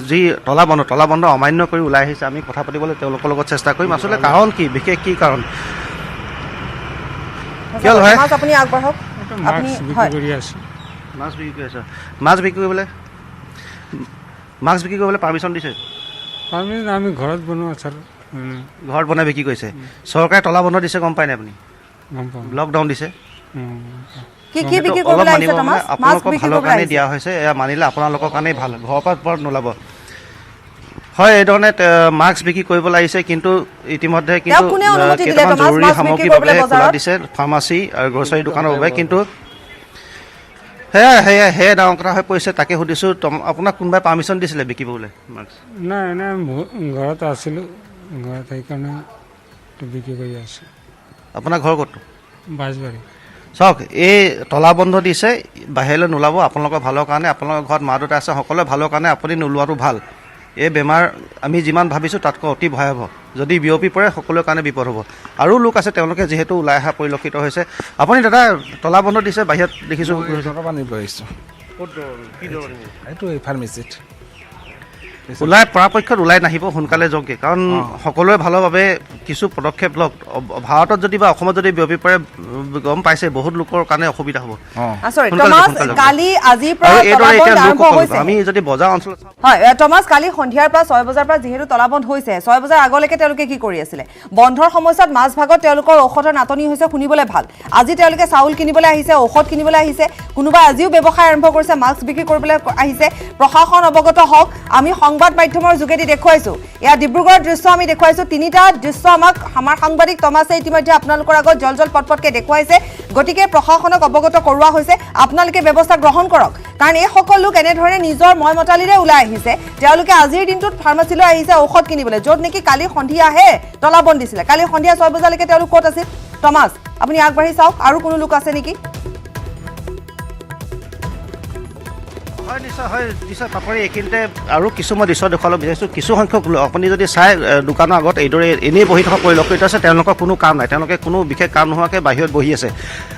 যি তলাবন্ধ অমান্য কৰি ওলাই আহিছে। আমি কথা পাতিবলৈ তেওঁলোকৰ লগত চেষ্টা কৰিম। আচলতে কাৰণ কি, বিশেষ কি কাৰণ? কিয় হয়? আপুনি আগবাঢ়ক। আপুনি হয় মাছ বিক্ৰী কৰি আছে। মাছ বিক্ৰী কৰিবলৈ পাৰ্মিশ্যন দিছে? আমি ঘৰত বনোৱা ছাৰ, ঘৰত বনাই বিক্ৰী কৰিছে। চৰকাৰে তলা বন্ধ দিছে, গম পায় নাই আপুনি? গম পাওঁ। লকডাউন দিছে। কি বিক্ৰী কৰিবলৈ আহিছে টমাছ? মাছ আপোনালোকৰ বিক্ৰী ভালৰ কৰিবলৈ কাৰণে আহিছে। দিয়া হৈছে। এয়া মানিলে আপোনালোকৰ কাৰণেই ভাল, ঘৰৰ পৰা নোলাব। হয়, এইধৰণে মাস্ক বিক্ৰী কৰিবলৈ আহিছে। কিন্তু ইতিমধ্যে কিন্তু কোনে অনুমতি দিলে কেইটামান টমাছ জৰুৰী মাস্ক বিক্ৰী সামগ্ৰীৰ কৰিবলৈ বাবে খোলা বজাৰত? দিছে, ফাৰ্মাচী আৰু গ্ৰচাৰী দোকানৰ বাবে। কিন্তু সেয়াই ডাঙৰ কথা হৈ পৰিছে। তাকে সুধিছোঁ, আপোনাক কোনোবাই পাৰ্মিশ্যন দিছিলে বিকিবলৈ মাস্ক? নাই এনে ঘৰত আছিলোঁ, ঘৰত সেইকাৰণে বিক্ৰী কৰি আছোঁ। আপোনাৰ ঘৰ ক'ত? বাঁশবাৰী। চাওক, এই তলা বন্ধ দিছে, বাহিৰলৈ নোলাব। আপোনালোকৰ ভালৰ কাৰণে, আপোনালোকৰ ঘৰত মা দেউতা আছে, সকলোৱে ভালৰ কাৰণে আপুনি নোলোৱাটো ভাল। এই বেমাৰ আমি যিমান ভাবিছোঁ তাতকৈ অতি ভয়াৱহ। যদি বিয়পি পৰে সকলোৰে কাৰণে বিপদ হ'ব। আৰু লোক আছে, তেওঁলোকে যিহেতু ওলাই অহা পৰিলক্ষিত হৈছে। আপুনি দাদা তলা বন্ধ দিছে, বাহিৰত দেখিছোঁ। এইটো ফাৰ্মাচীত ওলাই পৰাপক্ষত ওলাই নাহিব, সোনকালে যাওকগৈ। কাৰণ সকলোৰে ভালৰ বাবে কিছু পদক্ষেপ লওক। ভাৰতত যদি বা অসমত যদি বিয়পি পৰে, গম পাইছে বহুত লোকৰ কাৰণে অসুবিধা হ'ব। আচৰিত টমাছ, কালি আজিৰ পৰা তলাবন্ধ আৰম্ভ হৈছে। আমি যদি বজাৰ অঞ্চলত হয় টমাছ, কালি সন্ধিয়াৰ পৰা 6 বজাৰ পৰা যিহেতু তলাবন্ধ হৈছে, 6 বজাৰ আগলৈকে তেওঁলোকে কি কৰি আছিলে? বন্ধৰ সময়ছোৱাত মাজভাগত তেওঁলোকৰ ঔষধৰ নাটনি হৈছে, শুনিবলৈ ভাল। আজি তেওঁলোকে চাউল কিনিবলৈ আহিছে, ঔষধ কিনিবলৈ আহিছে। কোনোবা আজিও ব্যৱসায় আৰম্ভ কৰিছে, মাস্ক বিক্ৰী কৰিবলৈ আহিছে। প্ৰশাসন অৱগত হওক। আমি সংবাদ মাধ্যমৰ যোগেদি দেখুৱাইছোঁ, এয়া ডিব্ৰুগড়ৰ দৃশ্য আমি দেখুৱাইছোঁ। 3টা দৃশ্য আমাৰ সাংবাদিক টমাছে ইতিমধ্যে আপোনালোকৰ আগত জল পটপটকৈ দেখুৱাইছে। গতিকে প্ৰশাসনক অৱগত কৰোৱা হৈছে, আপোনালোকে ব্যৱস্থা গ্ৰহণ কৰক। কাৰণ এই সকলো লোক এনেধৰণে নিজৰ মতালিৰে ওলাই আহিছে। তেওঁলোকে আজিৰ দিনটোত ফাৰ্মাচীলৈ আহিছে ঔষধ কিনিবলৈ, য'ত নেকি কালি সন্ধিয়াহে তলাবন্ধ দিছিলে। কালি সন্ধিয়া 6 বজালৈকে তেওঁলোক ক'ত আছিল? টমাছ, আপুনি আগবাঢ়ি চাওক, আৰু কোনো লোক আছে নেকি? হয়, নিশ্চয় পাপৰি। এইখিনিতে আৰু কিছু মই দৃশ্য দেখুৱাব বিচাৰিছোঁ। কিছু সংখ্যক লোক আপুনি যদি চাই, দোকানৰ আগত এইদৰে এনেই বহি থকা পৰিলক্ষিত আছে। তেওঁলোকৰ কোনো কাম নাই, তেওঁলোকে কোনো বিশেষ কাম নোহোৱাকৈ বাহিৰত বহি আছে।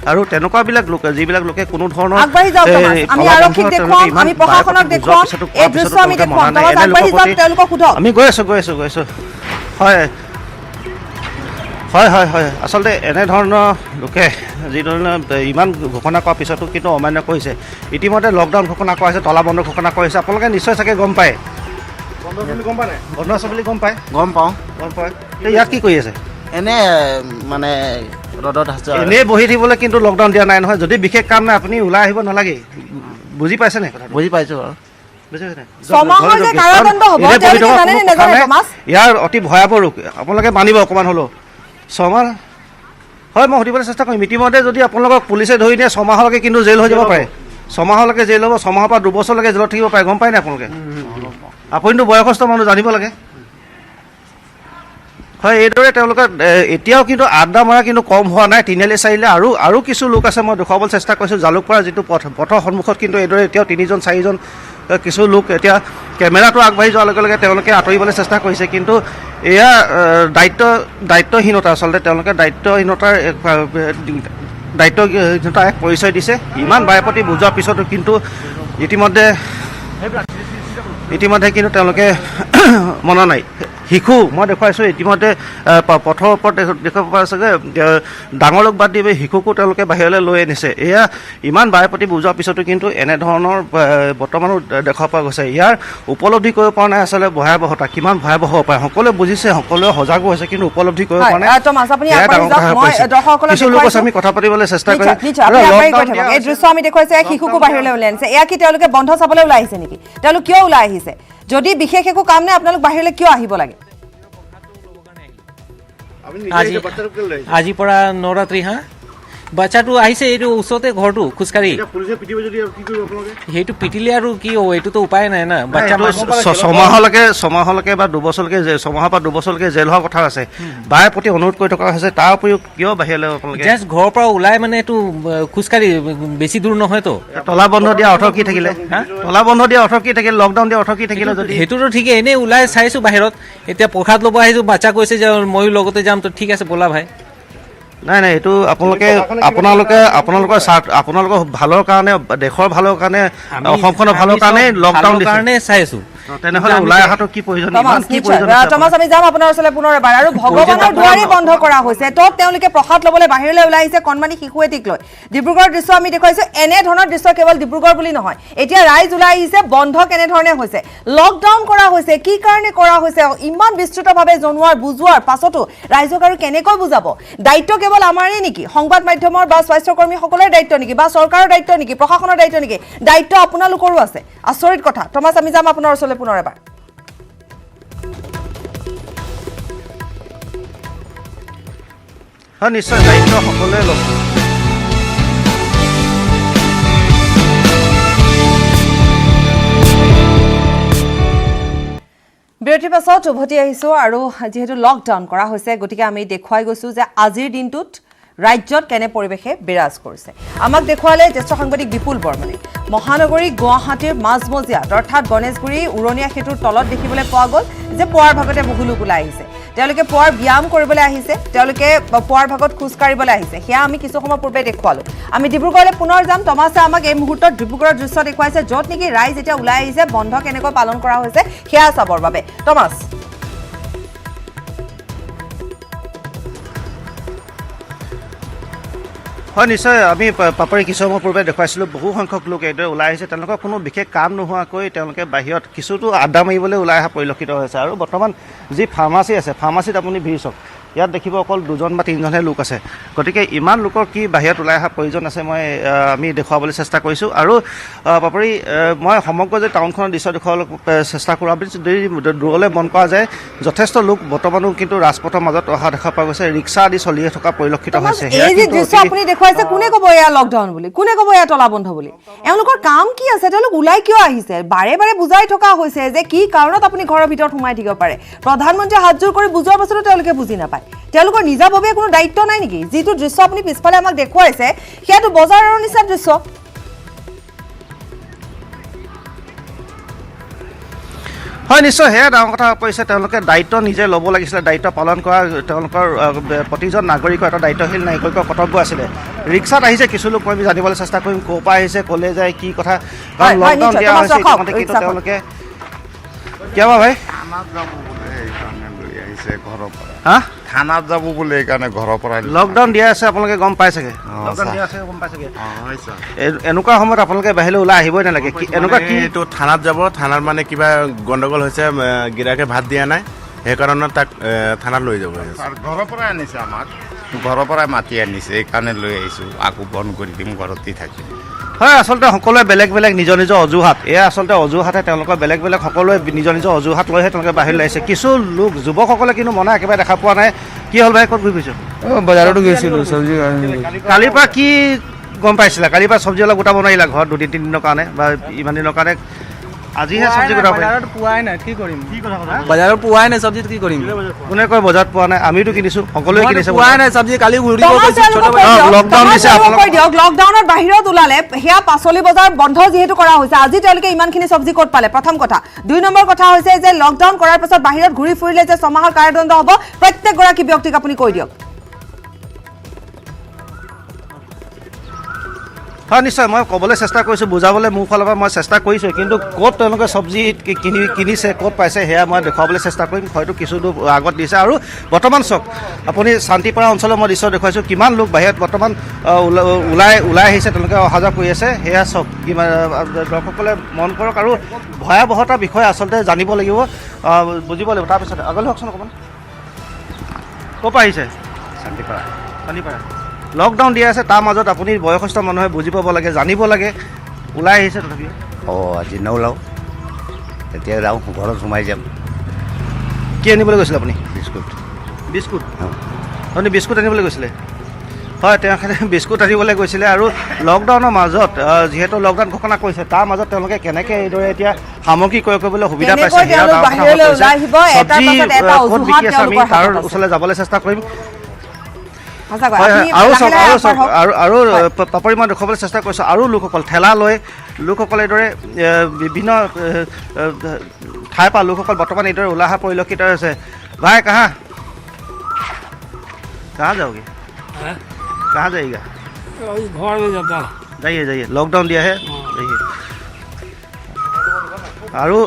আৰু তেনেকুৱাবিলাক লোকে, যিবিলাক লোকে কোনো ধৰণৰ আগবাঢ়ি যাওক টমাছ, আমি আৰক্ষীক দেখুৱাম, আমি প্ৰশাসনক দেখুৱাম, এই দৃশ্য আমি দেখুৱাম। টমাছ আগবাঢ়ি যাওক, তেওঁলোকক সোধক। আমি গৈ আছোঁ। হয়। আচলতে এনেধৰণৰ লোকে যিধৰণে ইমান ঘোষণা কৰাৰ পিছতো কিন্তু অমান্য কৰিছে। ইতিমধ্যে লকডাউন ঘোষণা কৰা হৈছে, তলা বন্ধ ঘোষণা কৰিছে। আপোনালোকে নিশ্চয় চাগে গম পায়। বন্ধ আছে বুলি গম পায়? গম পাওঁ। ইয়াত কি কৰি আছে? এনে মানে ৰ'দত আছে। এনেই বহি থাকিবলৈ কিন্তু লকডাউন দিয়া নাই নহয়। যদি বিশেষ কাম নাই আপুনি ওলাই আহিব নালাগে। বুজি পাইছে নাই? বুজি পাইছোঁ বাৰু। ইয়াৰ অতি ভয়াৱহ ৰূপ আপোনালোকে মানিব অকণমান হ'লেও। 6 মাহ হয়, মই সুধিবলৈ চেষ্টা কৰিম। ইতিমধ্যে যদি আপোনালোকক পুলিচে ধৰি নিয়ে 6 মাহলৈকে কিন্তু জেল হৈ যাব পাৰে। 6 মাহলৈকে জেল হ'ব, 6 মাহৰ পৰা 2 বছৰলৈকে জেলত থাকিব পাৰে। গম পায় নাই আপোনালোকে? আপুনিতো বয়সস্থ মানুহ, জানিব লাগে। হয়, এইদৰে তেওঁলোকে এতিয়াও কিন্তু আড্ডা মৰা কিন্তু কম হোৱা নাই। তিনিআলি চাৰিআলি আৰু কিছু লোক আছে, মই দেখুৱাবলৈ চেষ্টা কৰিছোঁ। জালুকপাৰা যিটো পথৰ সন্মুখত কিন্তু এইদৰে এতিয়াও 3জন 4জন কিছু লোক এতিয়া কেমেৰাটো আগবাঢ়ি যোৱাৰ লগে লগে তেওঁলোকে আঁতৰিবলৈ চেষ্টা কৰিছে। কিন্তু এয়া দায়িত্বহীনতা। আচলতে তেওঁলোকে দায়িত্বহীনতাৰ এক পৰিচয় দিছে। ইমান বাৰেপতি বুজোৱাৰ পিছতো কিন্তু ইতিমধ্যে কিন্তু তেওঁলোকে মনা নাই। শিশু মই দেখুৱাইছোঁ ইতিমধ্যে পথৰ ওপৰত দেখুৱাব পৰা চাগে ডাঙৰ লোক বাদ দি শিশুকো তেওঁলোকে বাহিৰলৈ লৈ আনিছে এয়া ইমান বাৰেপতি বুজোৱাৰ পিছতো কিন্তু এনেধৰণৰ বৰ্তমানো দেখা পোৱা গৈছে ইয়াৰ উপলব্ধি কৰিব পৰা নাই আচলতে ভয়াৱহতা কিমান ভয়াৱহ হ'ব পাৰে সকলোৱে বুজিছে সকলোৱে সজাগো হৈছে কিন্তু উপলব্ধি কৰিব পৰা নাই কিছু লোক আছে আমি কথা পাতিবলৈ চেষ্টা কৰিম এই দৃশ্য আমি দেখুৱাইছে শিশুকো বাহিৰলৈ ওলাই আনিছে এয়া কি তেওঁলোকে বন্ধ চাবলৈ ওলাই আহিছে নেকি তেওঁলোক কিয় ওলাই আহিছে যদি বিশেষ একো কাম নাই আপোনালোক বাহিৰলৈ কিয় আহিব লাগে আজিৰ পৰা নৱৰাত্ৰি হা বাচ্চাটো আহিছে এইটো ওচৰতে ঘৰটো খোজকাঢ়ি সেইটো পিটিলে আৰু কি হ'ব এইটোতো উপায় নাই না বাচ্চা ছমাহলৈকে বা 2 বছৰলৈকে ছমাহৰ পৰা 2 বছৰলৈকে জেল হোৱাৰ কথা আছে বাৰে প্ৰতি অনুৰোধ কৰি থকা হৈছে তাৰ উপৰিও কিয় বাহিৰলৈ আপোনালোকে জাষ্ট ঘৰৰ পৰা ওলাই মানে এইটো খোজকাঢ়ি বেছি দূৰ নহয়তো তলা বন্ধ দিয়া অৰ্থ কি থাকিলে তলা বন্ধ দিয়া অৰ্থ কি থাকিলে লকডাউন দিয়া অৰ্থ কি থাকিলে যদি সেইটোতো ঠিকেই এনেই ওলাই চাইছোঁ বাহিৰত এতিয়া প্ৰসাদ ল'ব আহিছোঁ বাচ্চা কৈছে যে ময়ো লগতে যাম তো ঠিক আছে ব'লা ভাই নাই এইটো আপোনালোকৰ ভালৰ কাৰণে দেশৰ ভালৰ কাৰণে অসমখনৰ ভালৰ কাৰণে লকডাউন কাৰণে চাই আছোঁ তেনেহ'লে ওলাই অহাটো কি প্ৰয়োজন টমাছ আমি যাম আপোনাৰ ওচৰলৈ পুনৰ এবাৰ আৰু ভগৱানৰ দুৱাৰেই বন্ধ কৰা হৈছে তত তেওঁলোকে প্ৰসাদ ল'বলৈ বাহিৰলৈ ওলাই আহিছে কণমানি শিশু এটিক লৈ ডিব্ৰুগড়ৰ দৃশ্য আমি দেখুৱাইছোঁ এনেধৰণৰ দৃশ্য কেৱল ডিব্ৰুগড় বুলি নহয় এতিয়া ৰাইজ ওলাই আহিছে বন্ধ কেনেধৰণে হৈছে লকডাউন কৰা হৈছে কি কাৰণে কৰা হৈছে ইমান বিস্তৃতভাৱে জনোৱাৰ বুজোৱাৰ পাছতো ৰাইজক আৰু কেনেকৈ বুজাব দায়িত্ব কেৱল আমাৰেই নেকি সংবাদ মাধ্যমৰ বা স্বাস্থ্যকৰ্মীসকলৰ দায়িত্ব নেকি বা চৰকাৰৰ দায়িত্ব নেকি প্ৰশাসনৰ দায়িত্ব নেকি দায়িত্ব আপোনালোকৰো আছে আচৰিত কথা টমাছ আমি যাম আপোনাৰ ওচৰলৈ পুনৰ এবাৰ হয় নিশ্চয় দায়িত্ব সকলোৱে ল'ব বিৰতিৰ পাছত উভতি আহিছোঁ আৰু যিহেতু লকডাউন কৰা হৈছে গতিকে আমি দেখুৱাই গৈছোঁ যে আজিৰ দিনটোত ৰাজ্যত কেনে পৰিৱেশে বিৰাজ কৰিছে আমাক দেখুৱালে জ্যেষ্ঠ সাংবাদিক বিপুল বৰ্মনে মহানগৰী গুৱাহাটীৰ মাজমজিয়াত অৰ্থাৎ গণেশগুৰি উৰণীয়া সেতুৰ তলত দেখিবলৈ পোৱা গ'ল যে পুৱাৰ ভাগতে বহু লোক ওলাই আহিছে তেওঁলোকে পুৱাৰ ব্যায়াম কৰিবলৈ আহিছে তেওঁলোকে পুৱাৰ ভাগত খোজ কাঢ়িবলৈ আহিছে সেয়া আমি কিছু সময় পূৰ্বে দেখুৱালোঁ আমি ডিব্ৰুগড়লৈ পুনৰ যাম টমাছে আমাক এই মুহূৰ্তত ডিব্ৰুগড়ৰ দৃশ্য দেখুৱাইছে য'ত নেকি ৰাইজ এতিয়া ওলাই আহিছে বন্ধ কেনেকৈ পালন কৰা হৈছে সেয়া চাবৰ বাবে টমাছ হয় নিশ্চয় আমি পাপৰি কিছু সময় পূৰ্বে দেখুৱাইছিলোঁ বহু সংখ্যক লোক এইদৰে ওলাই আহিছে তেওঁলোকৰ কোনো বিশেষ কাম নোহোৱাকৈ তেওঁলোকে বাহিৰত কিছুতো আড্ডা মাৰিবলৈ ওলাই অহা পৰিলক্ষিত হৈছে আৰু বৰ্তমান যি ফাৰ্মাচী আছে ফাৰ্মাচীত আপুনি ভিৰ চাওক ইয়াত দেখিব অকল 2জন বা 3জনহে লোক আছে গতিকে ইমান লোকৰ কি বাহিৰত ওলাই অহা প্ৰয়োজন আছে আমি দেখুৱাবলৈ চেষ্টা কৰিছোঁ আৰু পাপৰি মই সমগ্ৰ যে টাউনখনৰ দৃশ্য দেখুৱাবলৈ চেষ্টা কৰোঁ আপুনি যদি দূৰলৈ মন কৰা যায় যথেষ্ট লোক বৰ্তমানো কিন্তু ৰাজপথৰ মাজত অহা দেখা পোৱা গৈছে ৰিক্সা আদি চলিয়ে থকা পৰিলক্ষিত হৈছে এই যে দৃশ্য আপুনি দেখুৱাইছে কোনে ক'ব এয়া লকডাউন বুলি কোনে ক'ব এয়া তলা বন্ধ বুলি এওঁলোকৰ কাম কি আছে তেওঁলোক ওলাই কিয় আহিছে বাৰে বাৰে বুজাই থকা হৈছে যে কি কাৰণত আপুনি ঘৰৰ ভিতৰত সোমাই থাকিব পাৰে প্ৰধানমন্ত্ৰীয়ে হাতজোৰ কৰি বুজোৱাৰ পাছতো তেওঁলোকে বুজি নাপায় তেওঁলোকৰ নিজাববীয়া কোনো দায়িত্ব নাই নেকি যিটো দৃশ্য আপুনি পিছফালে আমাক দেখুৱাইছে সেয়াটো বজাৰৰ নিচিনা দৃশ্য হয় নিশ্চয় সেয়া ডাঙৰ কথা কৈছে তেওঁলোকে দায়িত্ব নিজে ল'ব লাগিছিলে দায়িত্ব পালন কৰা তেওঁলোকৰ প্ৰতিজন নাগৰিকৰ এটা দায়িত্বশীল নাগৰিকৰ কৰ্তব্য আছিলে ৰিক্সাত আহিছে কিছু লোক মই জানিবলৈ চেষ্টা কৰিম ক'ৰ পৰা আহিছে ক'লে যায় কি কথা কাৰণ লকডাউন দিয়া হৈছে কিন্তু তেওঁলোকে কিয় ভাই হা থানাত যাব বোলে এইকাৰণে ঘৰৰ পৰা লকডাউন দিয়া আছে আপোনালোকে গম পাই চাগে লকডাউন দিয়া আছে গম পাই চাগে এনেকুৱা সময়ত আপোনালোকে বাহিৰলৈ ওলাই আহিবই নালাগে এনেকুৱা কি এইটো থানাত যাব থানাত মানে কিবা গণ্ডগোল হৈছে গিৰাকে ভাত দিয়া নাই সেইকাৰণে তাক থানাত লৈ যাব ঘৰৰ পৰাই আনিছে আমাক ঘৰৰ পৰাই মাতি আনিছে এইকাৰণে লৈ আহিছোঁ আকৌ বন্ধ কৰি দিম ঘৰতেই থাকিম হয় আচলতে সকলোৱে বেলেগ বেলেগ নিজৰ নিজৰ অজুহাত এয়া আচলতে অজুহাতে তেওঁলোকৰ বেলেগ বেলেগ সকলোৱে নিজৰ নিজৰ অজুহাত লৈহে তেওঁলোকে বাহিৰলৈ আহিছে কিছু লোক যুৱকসকলে কিন্তু মনে একেবাৰে দেখা পোৱা নাই কি হ'ল ভাই ক'ত ঘূৰি ফুৰিছোঁ বজাৰতো গৈছিলোঁ চব্জি কালিৰ পৰা কি গম পাইছিলা কালিৰ পৰা চব্জি অলপ গোটাব নোৱাৰিলা ঘৰত 2-3 দিনৰ কাৰণে বা ইমান দিনৰ কাৰণে আজিহে চব্জি গোটাব বজাৰত পোৱাই নাই কি কৰিম বজাৰত পোৱাই নাই চব্জি কি কৰিম কোনে কয় বজাৰত পোৱা নাই আমিতো কিনিছোঁ সকলোৱে কিনিছে পোৱাই নাই চব্জি কালি লকডাউন দিছে লকডাউনৰ বাহিৰত ওলালে সেয়া পাচলি বজাৰ বন্ধ যিহেতু কৰা হৈছে আজি তেওঁলোকে ইমানখিনি চব্জি ক'ত পালে প্ৰথম কথা 2 নম্বৰ কথা হৈছে যে লকডাউন কৰাৰ পাছত বাহিৰত ঘূৰি ফুৰিলে যে 6 মাহৰ কাৰাদণ্ড হ'ব প্ৰত্যেকগৰাকী ব্যক্তিক আপুনি কৈ দিয়ক হয় নিশ্চয় মই ক'বলৈ চেষ্টা কৰিছোঁ বুজাবলৈ মোৰ ফালৰ পৰা মই চেষ্টা কৰিছোঁ কিন্তু ক'ত তেওঁলোকে চব্জি কিনিছে ক'ত পাইছে সেয়া মই দেখুৱাবলৈ চেষ্টা কৰিম হয়তো কিছু দূৰ আগত দিছে আৰু বৰ্তমান চাওক আপুনি শান্তিপাৰা অঞ্চলৰ মই দৃশ্য দেখুৱাইছোঁ কিমান লোক বাহিৰত বৰ্তমান ওলাই আহিছে তেওঁলোকে অহা যোৱা কৰি আছে সেয়া চাওক কিমান দৰ্শকসকলে মন কৰক আৰু ভয়াৱহতাৰ বিষয়ে আচলতে জানিব লাগিব বুজিব লাগিব তাৰপিছত আগলৈ হওকচোন অকণমান ক'ৰ পৰা আহিছে শান্তিপাৰা লকডাউন দিয়া আছে তাৰ মাজত আপুনি বয়সস্থ মানুহে বুজি পাব লাগে জানিব লাগে ওলাই আহিছে তথাপিও আজি নোলাওঁ তেতিয়া যাওঁ ঘৰত সোমাই যাম কি আনিবলৈ গৈছিলে আপুনি বিস্কুট আপুনি বিস্কুট আনিবলৈ গৈছিলে হয় তেওঁলোকে বিস্কুট আনিবলৈ গৈছিলে আৰু লকডাউনৰ মাজত যিহেতু লকডাউন ঘোষণা কৰিছে তাৰ মাজত তেওঁলোকে কেনেকৈ এইদৰে এতিয়া সামগ্ৰী ক্ৰয় কৰিবলৈ সুবিধা পাইছে সেয়া চব্জি ক'ত বিকি আছে আমি তাৰ ওচৰলৈ যাবলৈ চেষ্টা কৰিম আৰু পাপৰি মই দেখুৱাবলৈ চেষ্টা কৰিছোঁ আৰু লোকসকল ঠেলা লৈ লোকসকলে এইদৰে বিভিন্ন ঠাইৰ পৰা লোকসকল বৰ্তমান এইদৰে ওলাই অহা পৰিলক্ষিত হৈছে ভাই কাহা যাওগে कहाँ जाइएगा घर में जाता जाइए लॉकडाउन दिया है जाइए আৰু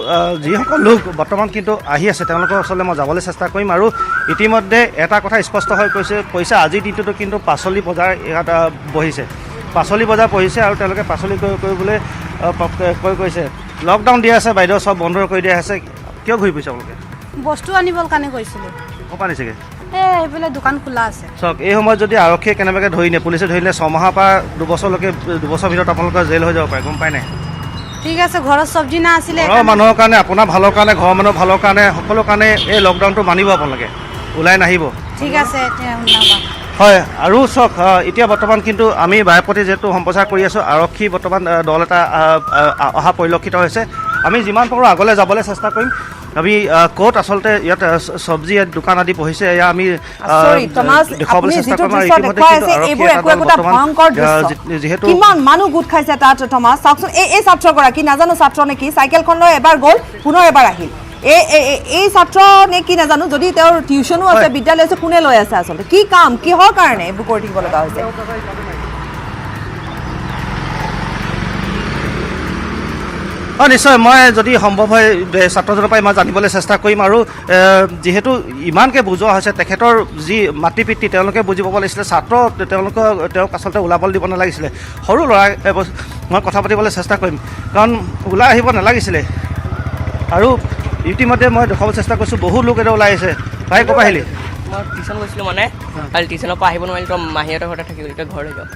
যিসকল লোক বৰ্তমান কিন্তু আহি আছে তেওঁলোকৰ ওচৰলৈ মই যাবলৈ চেষ্টা কৰিম আৰু ইতিমধ্যে এটা কথা স্পষ্ট হৈ কৈছে আজিৰ দিনটোতো কিন্তু পাচলি বজাৰ ইয়াত বহিছে আৰু তেওঁলোকে পাচলি কৰিবলৈ কৈ কৈছে লকডাউন দিয়া আছে বাইদেউ চব বন্ধ কৰি দিয়া আছে কিয় ঘূৰি ফুৰিছে আপোনালোকে বস্তু আনিবৰ কাৰণে গৈছিলোঁ ক'পা নিছেগৈ এইফালে দোকান খোলা আছে চাওক এই সময়ত যদি আৰক্ষীয়ে কেনেবাকৈ ধৰি নিয়ে পুলিচে ধৰিলে 6 মাহৰ পৰা 2 বছৰলৈকে 2 বছৰৰ ভিতৰত আপোনালোকৰ জেল হৈ যাব পাৰে গম পাই নাই ঠিক আছে ঘৰত চব্জি না আছিলে ঘৰৰ মানুহৰ কাৰণে আপোনাৰ ভালৰ কাৰণে ঘৰৰ মানুহৰ ভালৰ কাৰণে সকলো কাৰণে এই লকডাউনটো মানিব আপোনালোকে ওলাই নাহিব ঠিক আছে হয় আৰু চাওক এতিয়া বৰ্তমান কিন্তু আমি বাৰেপতি যিহেতু সম্প্ৰচাৰ কৰি আছোঁ আৰক্ষী বৰ্তমান দল এটা অহা পৰিলক্ষিত হৈছে আমি যিমান পাৰোঁ আগলৈ যাবলৈ চেষ্টা কৰিম আমি ক'ত আচলতে ইয়াত চব্জি দোকান আদি বহিছে এয়া আমি দেখুৱাবলৈ চেষ্টা কৰিম যিহেতু কিমান মানুহ গোট খাইছে তাত টমাছ চাওকচোন এই ছাত্ৰগৰাকী নাজানো ছাত্ৰ নেকি চাইকেলখন লৈ এবাৰ গ'ল পুনৰ এবাৰ আহিল এই ছাত্ৰ নে কি নাজানো যদি তেওঁৰ টিউচনো আছে বিদ্যালয় আছে কোনে লৈ আছে আচলতে কি কাম কিহৰ কাৰণে এইবোৰ কৰি থাকিব লগা হৈছে নিশ্চয় মই যদি সম্ভৱ হয় ছাত্ৰজনৰ পৰাই মই জানিবলৈ চেষ্টা কৰিম আৰু যিহেতু ইমানকৈ বুজোৱা হৈছে তেখেতৰ যি মাতৃ পিতৃ তেওঁলোকে বুজিব লাগিছিলে ছাত্ৰ তেওঁক আচলতে ওলাবলৈ দিব নালাগিছিলে সৰু ল'ৰা মই কথা পাতিবলৈ চেষ্টা কৰিম কাৰণ ওলাই আহিব নালাগিছিলে আৰু ইতিমধ্যে মই দেখুৱাব চেষ্টা কৰিছোঁ বহু লোক এতিয়া ওলাই আহিছে ভাই ক'ৰ পৰা আহিলি মই টিউশ্যন গৈছিলোঁ মানে কালি টিউশ্যনৰ পৰা আহিব নোৱাৰিলোঁ তো মাহীহঁতৰ ঘৰতে থাকিলোঁ এতিয়া ঘৰলৈ যাওঁ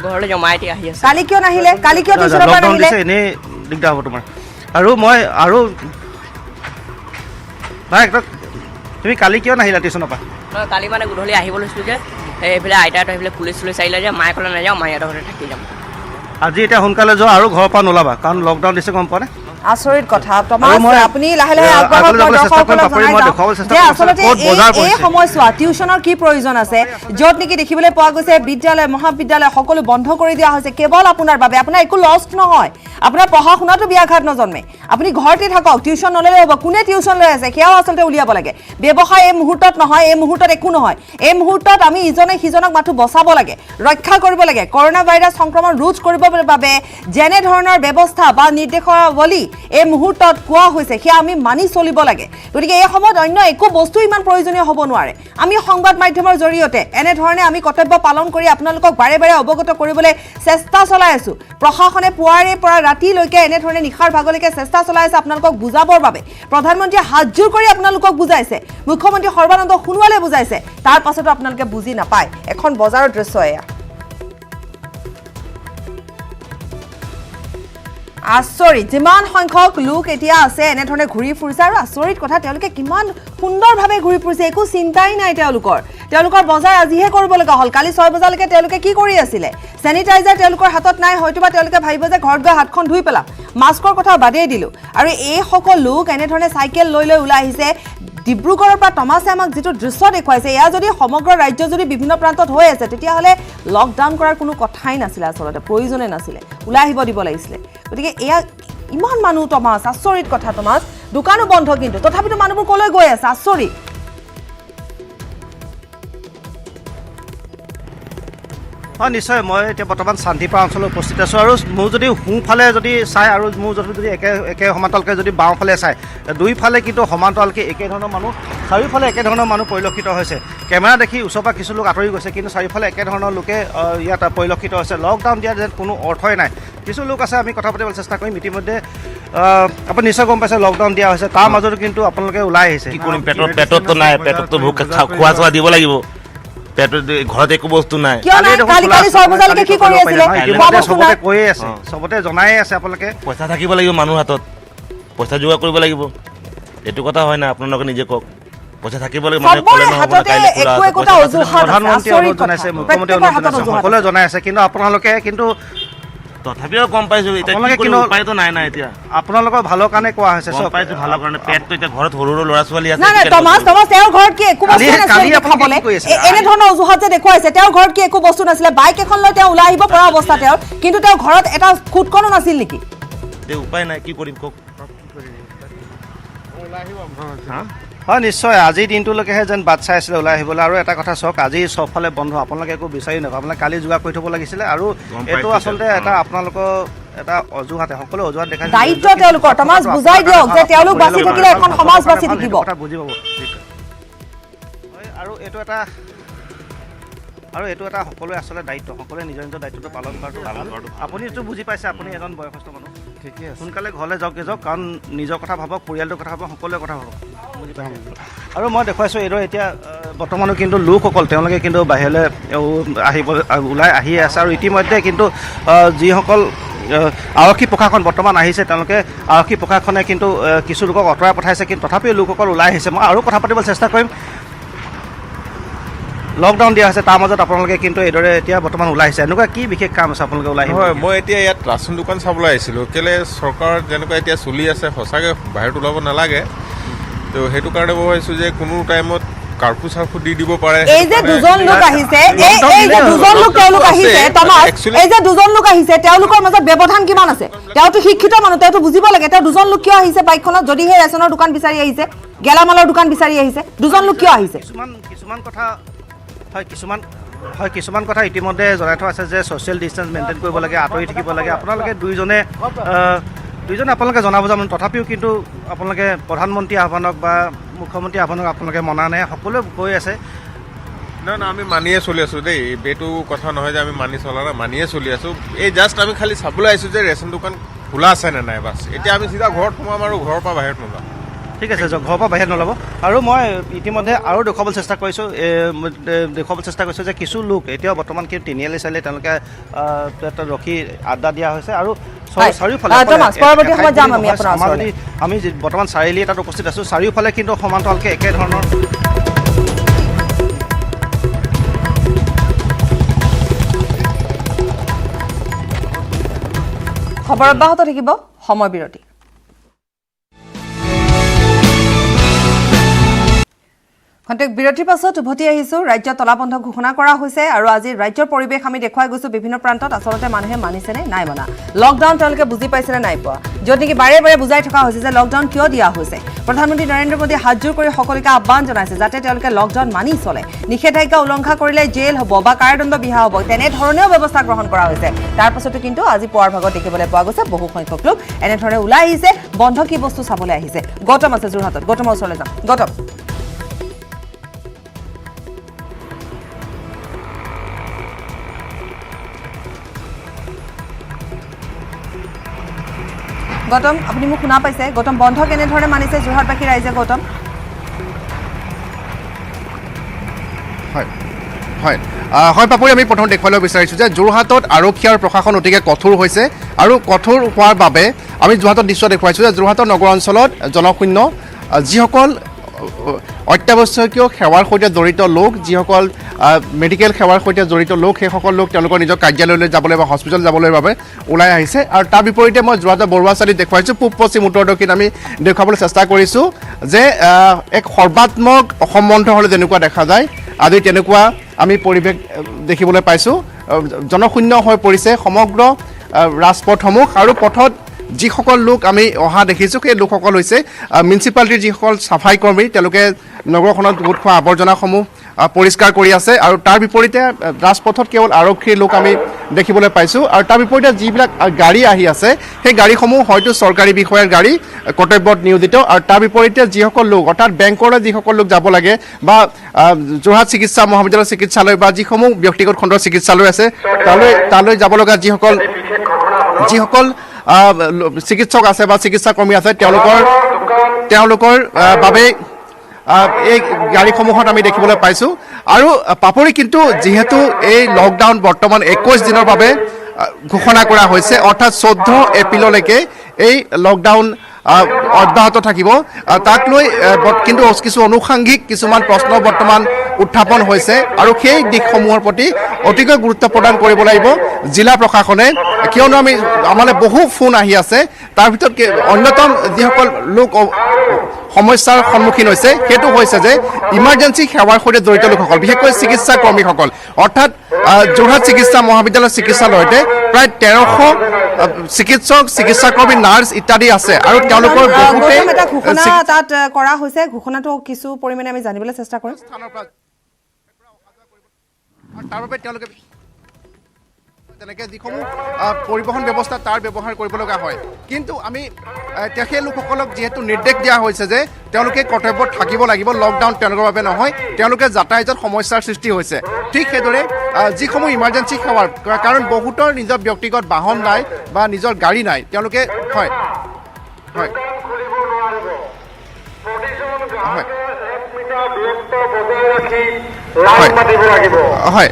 ঘৰলৈ যাওঁ মায়ে আহি আছে কালি কিয় নাহিলে কালি কিয় টিউশ্যনৰ পৰা নাহিলে এনেই দিগদাৰ হ'ব তোমাৰ আৰু মই ভাই তুমি কালি কিয় নাহিলা টিউশ্যনৰ পৰা কালি মানে গধূলি আহিব লৈছিলোঁ যে এইফালে আইতাহঁতৰ সেইফালে পুলিচ আহিলে যে মায়ে ক'লে নাযাওঁ মাহীহঁতৰ ঘৰতে থাকি যাম আজি এতিয়া সোনকালে যোৱা আৰু ঘৰৰ পৰা নোলাবা কাৰণ লকডাউন দিছে গম পোৱা নে আচৰিত কথা টমাছ আপুনি লাহে লাহে এই সময়ছোৱা টিউশ্যনৰ কি প্ৰয়োজন আছে য'ত নেকি দেখিবলৈ পোৱা গৈছে বিদ্যালয় মহাবিদ্যালয় সকলো বন্ধ কৰি দিয়া হৈছে কেৱল আপোনাৰ বাবে আপোনাৰ একো লষ্ট নহয় আপোনাৰ পঢ়া শুনাটো ব্যাঘাত নজন্মে আপুনি ঘৰতে থাকক টিউশ্যন নল'লে হ'ব কোনে টিউশ্যন লৈ আছে সেয়াও আচলতে উলিয়াব লাগে ব্যৱসায় এই মুহূৰ্তত নহয় এই মুহূৰ্তত একো নহয় এই মুহূৰ্তত আমি ইজনে সিজনক মাথো বচাব লাগে ৰক্ষা কৰিব লাগে কৰোনা ভাইৰাছ সংক্ৰমণ ৰোধ কৰিবৰ বাবে যেনেধৰণৰ ব্যৱস্থা বা নিৰ্দেশাৱলী এই মুহূৰ্তত কোৱা হৈছে সেয়া আমি মানি চলিব লাগে গতিকে এই সময়ত অন্য একো বস্তু ইমান প্ৰয়োজনীয় হ'ব নোৱাৰে আমি সংবাদ মাধ্যমৰ জৰিয়তে এনেধৰণে আমি কৰ্তব্য পালন কৰি আপোনালোকক বাৰে বাৰে অৱগত কৰিবলৈ চেষ্টা চলাই আছোঁ প্ৰশাসনে পুৱাৰে পৰা ৰাতিলৈকে এনেধৰণে নিশাৰ ভাগলৈকে চেষ্টা চলাই আছে আপোনালোকক বুজাবৰ বাবে প্ৰধানমন্ত্ৰীয়ে হাতজোৰ কৰি আপোনালোকক বুজাইছে মুখ্যমন্ত্ৰী সৰ্বানন্দ সোণোৱালে বুজাইছে তাৰ পাছতো আপোনালোকে বুজি নাপায় এখন বজাৰৰ দৃশ্য এয়া আচৰিত যিমান সংখ্যক লোক এতিয়া আছে এনেধৰণে ঘূৰি ফুৰিছে আৰু আচৰিত কথা তেওঁলোকে কিমান সুন্দৰভাৱে ঘূৰি ফুৰিছে একো চিন্তাই নাই তেওঁলোকৰ বজাৰ আজিহে কৰিব লগা হ'ল কালি 6 বজালৈকে তেওঁলোকে কি কৰি আছিলে চেনিটাইজাৰ তেওঁলোকৰ হাতত নাই হয়তোবা তেওঁলোকে ভাবিব যে ঘৰত গৈ হাতখন ধুই পেলাম মাস্কৰ কথা বাদেই দিলোঁ আৰু এই সকলো লোক এনেধৰণে চাইকেল লৈ ওলাই আহিছে ডিব্ৰুগড়ৰ পৰা টমাছে আমাক যিটো দৃশ্য দেখুৱাইছে এয়া যদি সমগ্ৰ ৰাজ্য যদি বিভিন্ন প্ৰান্তত হৈ আছে তেতিয়াহ'লে লকডাউন কৰাৰ কোনো কথাই নাছিলে আচলতে প্ৰয়োজনে নাছিলে ওলাই আহিব দিব লাগিছিলে গতিকে এয়া ইমান মানুহ টমাছ আচৰিত কথা টমাছ দোকানো বন্ধ কিন্তু তথাপিতো মানুহবোৰ ক'লৈ গৈ আছে আচৰিত হয় নিশ্চয় মই এতিয়া বৰ্তমান শান্তিপাৰা অঞ্চলত উপস্থিত আছোঁ আৰু মোৰ যদি সোঁফালে যদি চাই আৰু মোৰ যদি একে সমান্তৰালকৈ যদি বাওঁফালে চায় দুইফালে কিন্তু সমান্তৰালকৈ একেধৰণৰ মানুহ চাৰিওফালে একেধৰণৰ মানুহ পৰিলক্ষিত হৈছে কেমেৰা দেখি ওচৰৰ পৰা কিছু লোক আঁতৰি গৈছে কিন্তু চাৰিওফালে একেধৰণৰ লোকে ইয়াত পৰিলক্ষিত হৈছে লকডাউন দিয়াৰ যেন কোনো অৰ্থই নাই কিছু লোক আছে আমি কথা পাতিবলৈ চেষ্টা কৰিম ইতিমধ্যে আপুনি নিশ্চয় গম পাইছে লকডাউন দিয়া হৈছে তাৰ মাজতো কিন্তু আপোনালোকে ওলাই আহিছে কি কৰিম পেটততো নাই পেটততো খোৱা চোৱা দিব লাগিব পেটত ঘৰত একো বস্তু নাই চবতে কৈয়ে আছে চবতে জনায়ে আছে আপোনালোকে পইচা থাকিব লাগিব মানুহৰ হাতত পইচা যোগাৰ কৰিব লাগিব এইটো কথা হয় না আপোনালোকে নিজে কওক পইচা থাকিব লাগিব প্ৰধানমন্ত্ৰী অনুৰোধ জনাইছে মুখ্যমন্ত্ৰী অনুৰোধ জনাইছে সকলোৱে জনাই আছে কিন্তু আপোনালোকে কিন্তু তথাপিও গম পাইছো উপায়তো নাই না এতিয়া আপোনালোকৰ ভালৰ কাৰণে কোৱা হৈছে গম পাইছো ভালৰ কাৰণে পেটটো এতিয়া ঘৰত সৰু সৰু ল'ৰা ছোৱালী আছে তেওঁৰ ঘৰত কি একো বস্তু নাছিলে খাবলৈ এনেধৰণৰ অজুহাত যে দেখুৱাইছে তেওঁৰ ঘৰত কি একো বস্তু নাছিলে বাইক এখন লৈ তেওঁ ওলাই আহিব পৰা অৱস্থা তেওঁৰ কিন্তু তেওঁৰ ঘৰত এটা ফুটকণো নাছিল নেকি উপায় নাই কি কৰিম কওক হয় নিশ্চয় আজিৰ দিনটোলৈকেহে যেন বাট চাই আছিলে ওলাই আহিবলৈ আৰু এটা কথা চাওক আজি চবফালে বন্ধ আপোনালোকে একো বিচাৰি নাপায় আপোনালোকে কালি যোগাৰ কৰি থ'ব লাগিছিলে আৰু এইটো আচলতে এটা আপোনালোকৰ এটা অজুহাতে সকলো অজুহাত দেখা দায়িত্ব তেওঁলোকৰ তমাজ বুজাই দিয়ক যে তেওঁলোক বাচি থাকিলে এখন সমাজ বাচি থাকিব কথা বুজি পাব আৰু এইটো এটা সকলোৱে আচলতে দায়িত্ব সকলোৱে নিজৰ নিজৰ দায়িত্বটো পালন কৰাটো আপুনিতো বুজি পাইছে আপুনি এজন বয়সস্থ মানুহ ঠিকে আছে সোনকালে ঘৰলৈ যাওক কাৰণ নিজৰ কথা ভাবক পৰিয়ালটোৰ কথা ভাবক সকলোৱে কথা ভাবক আৰু মই দেখুৱাইছোঁ এইদৰে এতিয়া বৰ্তমানো কিন্তু লোকসকল তেওঁলোকে কিন্তু বাহিৰলৈ ওলাই আহিয়ে আছে আৰু ইতিমধ্যে কিন্তু যিসকল আৰক্ষী প্ৰশাসন বৰ্তমান আহিছে তেওঁলোকে আৰক্ষী প্ৰশাসনে কিন্তু কিছু লোকক আঁতৰাই পঠাইছে কিন্তু তথাপিও লোকসকল ওলাই আহিছে মই আৰু কথা পাতিবলৈ চেষ্টা কৰিম লকডাউন দিয়া হৈছে তাৰ মাজত আপোনালোকে কিন্তু এইদৰে এতিয়া বৰ্তমান ওলাই আহিছে এনেকুৱা কি বিশেষ কাম আছে আপোনালোকে ওলাই আহিছে হয় মই এতিয়া ইয়াত ৰাচন দোকান চাবলৈ আহিছিলোঁ কেলে চৰকাৰ যেনেকুৱা এতিয়া চলি আছে সঁচাকৈ বাহিৰত ওলাব নালাগে তো সেইটো কাৰণে মই ভাবিছোঁ যে কোনো টাইমত কাৰ্ফু চাৰ্ফু দি দিব পাৰে এই যে দুজন লোক আহিছে এই যে দুজন লোক তেওঁলোক আহিছে তমাজ এই যে দুজন লোক আহিছে তেওঁলোকৰ মাজত ব্যৱধান কিমান আছে তেওঁতো শিক্ষিত মানুহ তেওঁতো বুজিব লাগে তেওঁ দুজন লোক কিয় আহিছে বাইকখনত যদিহে ৰেচনৰ দোকান বিচাৰি আহিছে গেলামালৰ দোকান বিচাৰি আহিছে দুজন লোক কিয় আহিছে কিছুমান কথা ইতিমধ্যে জনাই থোৱা আছে যে ছ'চিয়েল ডিষ্টেঞ্চ মেইনটেইন কৰিব লাগে আঁতৰি থাকিব লাগে আপোনালোকে দুইজনে আপোনালোকে জনাব যাম তথাপিও কিন্তু আপোনালোকে প্ৰধানমন্ত্ৰী আহ্বানক বা মুখ্যমন্ত্ৰী আহ্বানক আপোনালোকে মনা নাই সকলোৱে কৈ আছে না আমি মানিয়ে চলি আছোঁ দেই এইটো কথা নহয় যে আমি মানি চলা নাই মানিয়ে চলি আছোঁ এই জাষ্ট আমি খালি চাবলৈ আহিছোঁ যে ৰেচন দোকান খোলা আছে নে নাই বাছ এতিয়া আমি চিধা ঘৰত সোমাম আৰু ঘৰৰ পৰা বাহিৰত নোলাম ঠিক আছে ঘৰৰ পৰা বাহিৰত নোলাব আৰু মই ইতিমধ্যে আৰু দেখুৱাবলৈ চেষ্টা কৰিছোঁ যে কিছু লোক এতিয়াও বৰ্তমান কিন্তু তিনিআলি চাৰিআলি তেওঁলোকে ৰখি আড্ডা দিয়া হৈছে আৰু চাৰিওফালে আমি বৰ্তমান চাৰিআলি এটাত উপস্থিত আছোঁ চাৰিওফালে কিন্তু সমান্তৰালকৈ একেধৰণৰ খবৰ অব্যাহত থাকিব সময় বিৰতি খন্তেক বিৰতিৰ পাছত উভতি আহিছোঁ ৰাজ্যত তলাবন্ধ ঘোষণা কৰা হৈছে আৰু আজি ৰাজ্যৰ পৰিৱেশ আমি দেখুৱাই গৈছোঁ বিভিন্ন প্ৰান্তত আচলতে মানুহে মানিছেনে নাই মানা লকডাউন তেওঁলোকে বুজি পাইছেনে নাই পোৱা য'ত নেকি বাৰে বাৰে বুজাই থকা হৈছে যে লকডাউন কিয় দিয়া হৈছে প্ৰধানমন্ত্ৰী নৰেন্দ্ৰ মোদীয়ে হাতযোৰ কৰি সকলোকে আহ্বান জনাইছে যাতে তেওঁলোকে লকডাউন মানি চলে নিষেধাজ্ঞা উলংঘা কৰিলে জেল হ'ব বা কাৰাদণ্ড বিহা হ'ব তেনেধৰণেও ব্যৱস্থা গ্ৰহণ কৰা হৈছে তাৰ পাছতো কিন্তু আজি পুৱাৰ ভাগত দেখিবলৈ পোৱা গৈছে বহু সংখ্যক লোক এনেধৰণে ওলাই আহিছে বন্ধ কি বস্তু চাবলৈ আহিছে গৌতম আছে যোৰহাটত গৌতমৰ ওচৰলৈ যাম গৌতম গৌতম আপুনি মোক শুনা পাইছে গৌতম বন্ধ কেনেধৰণে মানিছে যোৰহাটবাসী ৰাইজে গৌতম হয় পাপৰি আমি প্ৰথম দেখুৱাবলৈ বিচাৰিছোঁ যে যোৰহাটত আৰক্ষী আৰু প্ৰশাসন অতিকে কঠোৰ হৈছে আৰু কঠোৰ হোৱাৰ বাবে আমি যোৰহাটত দৃশ্য দেখুৱাইছোঁ যে যোৰহাটৰ নগৰ অঞ্চলত জনশূন্য যিসকল অত্যাৱশ্যকীয় সেৱাৰ সৈতে জড়িত লোক যিসকল মেডিকেল সেৱাৰ সৈতে জড়িত লোক সেইসকল লোক তেওঁলোকৰ নিজৰ কাৰ্যালয়লৈ যাবলৈ বা হস্পিটেল যাবলৈ বাবে ওলাই আহিছে আৰু তাৰ বিপৰীতে মই যোৰহাটৰ বৰুৱা চাৰিআলিত দেখুৱাইছোঁ পূব পশ্চিম উত্তৰ দক্ষিণ আমি দেখুৱাবলৈ চেষ্টা কৰিছোঁ যে এক সৰ্বাত্মক অসম বন্ধ হ'লে যেনেকুৱা দেখা যায় আজি তেনেকুৱা আমি পৰিৱেশ দেখিবলৈ পাইছোঁ জনশূন্য হৈ পৰিছে সমগ্ৰ ৰাজপথসমূহ আৰু পথত যিসকল লোক আমি অহা দেখিছোঁ সেই লোকসকল হৈছে মিউনিচিপালিটিৰ যিসকল চাফাই কৰ্মী তেওঁলোকে নগৰখনত গোট খোৱা আৱৰ্জনাসমূহ পৰিষ্কাৰ কৰি আছে আৰু তাৰ বিপৰীতে ৰাজপথত কেৱল আৰক্ষীৰ লোক আমি দেখিবলৈ পাইছোঁ আৰু তাৰ বিপৰীতে যিবিলাক গাড়ী আহি আছে সেই গাড়ীসমূহ হয়তো চৰকাৰী বিষয়াৰ গাড়ী কৰ্তব্যত নিয়োজিত আৰু তাৰ বিপৰীতে যিসকল লোক অৰ্থাৎ বেংকলৈ যিসকল লোক যাব লাগে বা যোৰহাট চিকিৎসা মহাবিদ্যালয় চিকিৎসালয় বা যিসমূহ ব্যক্তিগত খণ্ডৰ চিকিৎসালয় আছে তালৈ যাব লগা যিসকল চিকিৎসক আছে বা চিকিৎসাকৰ্মী আছে তেওঁলোকৰ বাবে এই গাড়ীসমূহত আমি দেখিবলৈ পাইছোঁ আৰু পাপৰি কিন্তু যিহেতু এই লকডাউন বৰ্তমান 21 দিনৰ বাবে ঘোষণা কৰা হৈছে অৰ্থাৎ 14 এপ্ৰিললৈকে এই লকডাউন অব্যাহত থাকিব তাক লৈ কিন্তু কিছু অনুষাংগিক কিছুমান প্ৰশ্ন বৰ্তমান উত্থাপন হৈছে আৰু সেই দিশসমূহৰ প্ৰতি অতিকৈ গুৰুত্ব প্ৰদান কৰিব লাগিব জিলা প্ৰশাসনে কিয়নো আমালৈ বহু ফোন আহি আছে তাৰ ভিতৰত অন্যতম যিসকল লোক সমস্যাৰ সন্মুখীন হৈছে সেইটো হৈছে যে ইমাৰ্জেঞ্চি সেৱাৰ সৈতে জড়িত লোকসকল বিশেষকৈ চিকিৎসা কৰ্মীসকল অৰ্থাৎ যোৰহাট চিকিৎসা মহাবিদ্যালয় চিকিৎসালয়তে প্ৰায় 1300 চিকিৎসক চিকিৎসাকৰ্মী নাৰ্ছ ইত্যাদি আছে আৰু তেওঁলোকৰ বহুতে এটা ঘোষণা তাত কৰা হৈছে ঘোষণাটো কিছু পৰিমাণে আমি জানিবলৈ চেষ্টা কৰিম তাৰ বাবে তেওঁলোকে তেনেকৈ যিসমূহ পৰিবহণ ব্যৱস্থা তাৰ ব্যৱহাৰ কৰিব লগা হয় কিন্তু আমি সেই লোকসকলক যিহেতু নিৰ্দেশ দিয়া হৈছে যে তেওঁলোকে কৰ্তব্যত থাকিব লাগিব লকডাউন তেওঁলোকৰ বাবে নহয় তেওঁলোকে যাতায়াতত সমস্যাৰ সৃষ্টি হৈছে ঠিক সেইদৰে যিসমূহ ইমাৰ্জেঞ্চি সেৱাৰ কাৰণ বহুতৰ নিজৰ ব্যক্তিগত বাহন নাই বা নিজৰ গাড়ী নাই তেওঁলোকে হয়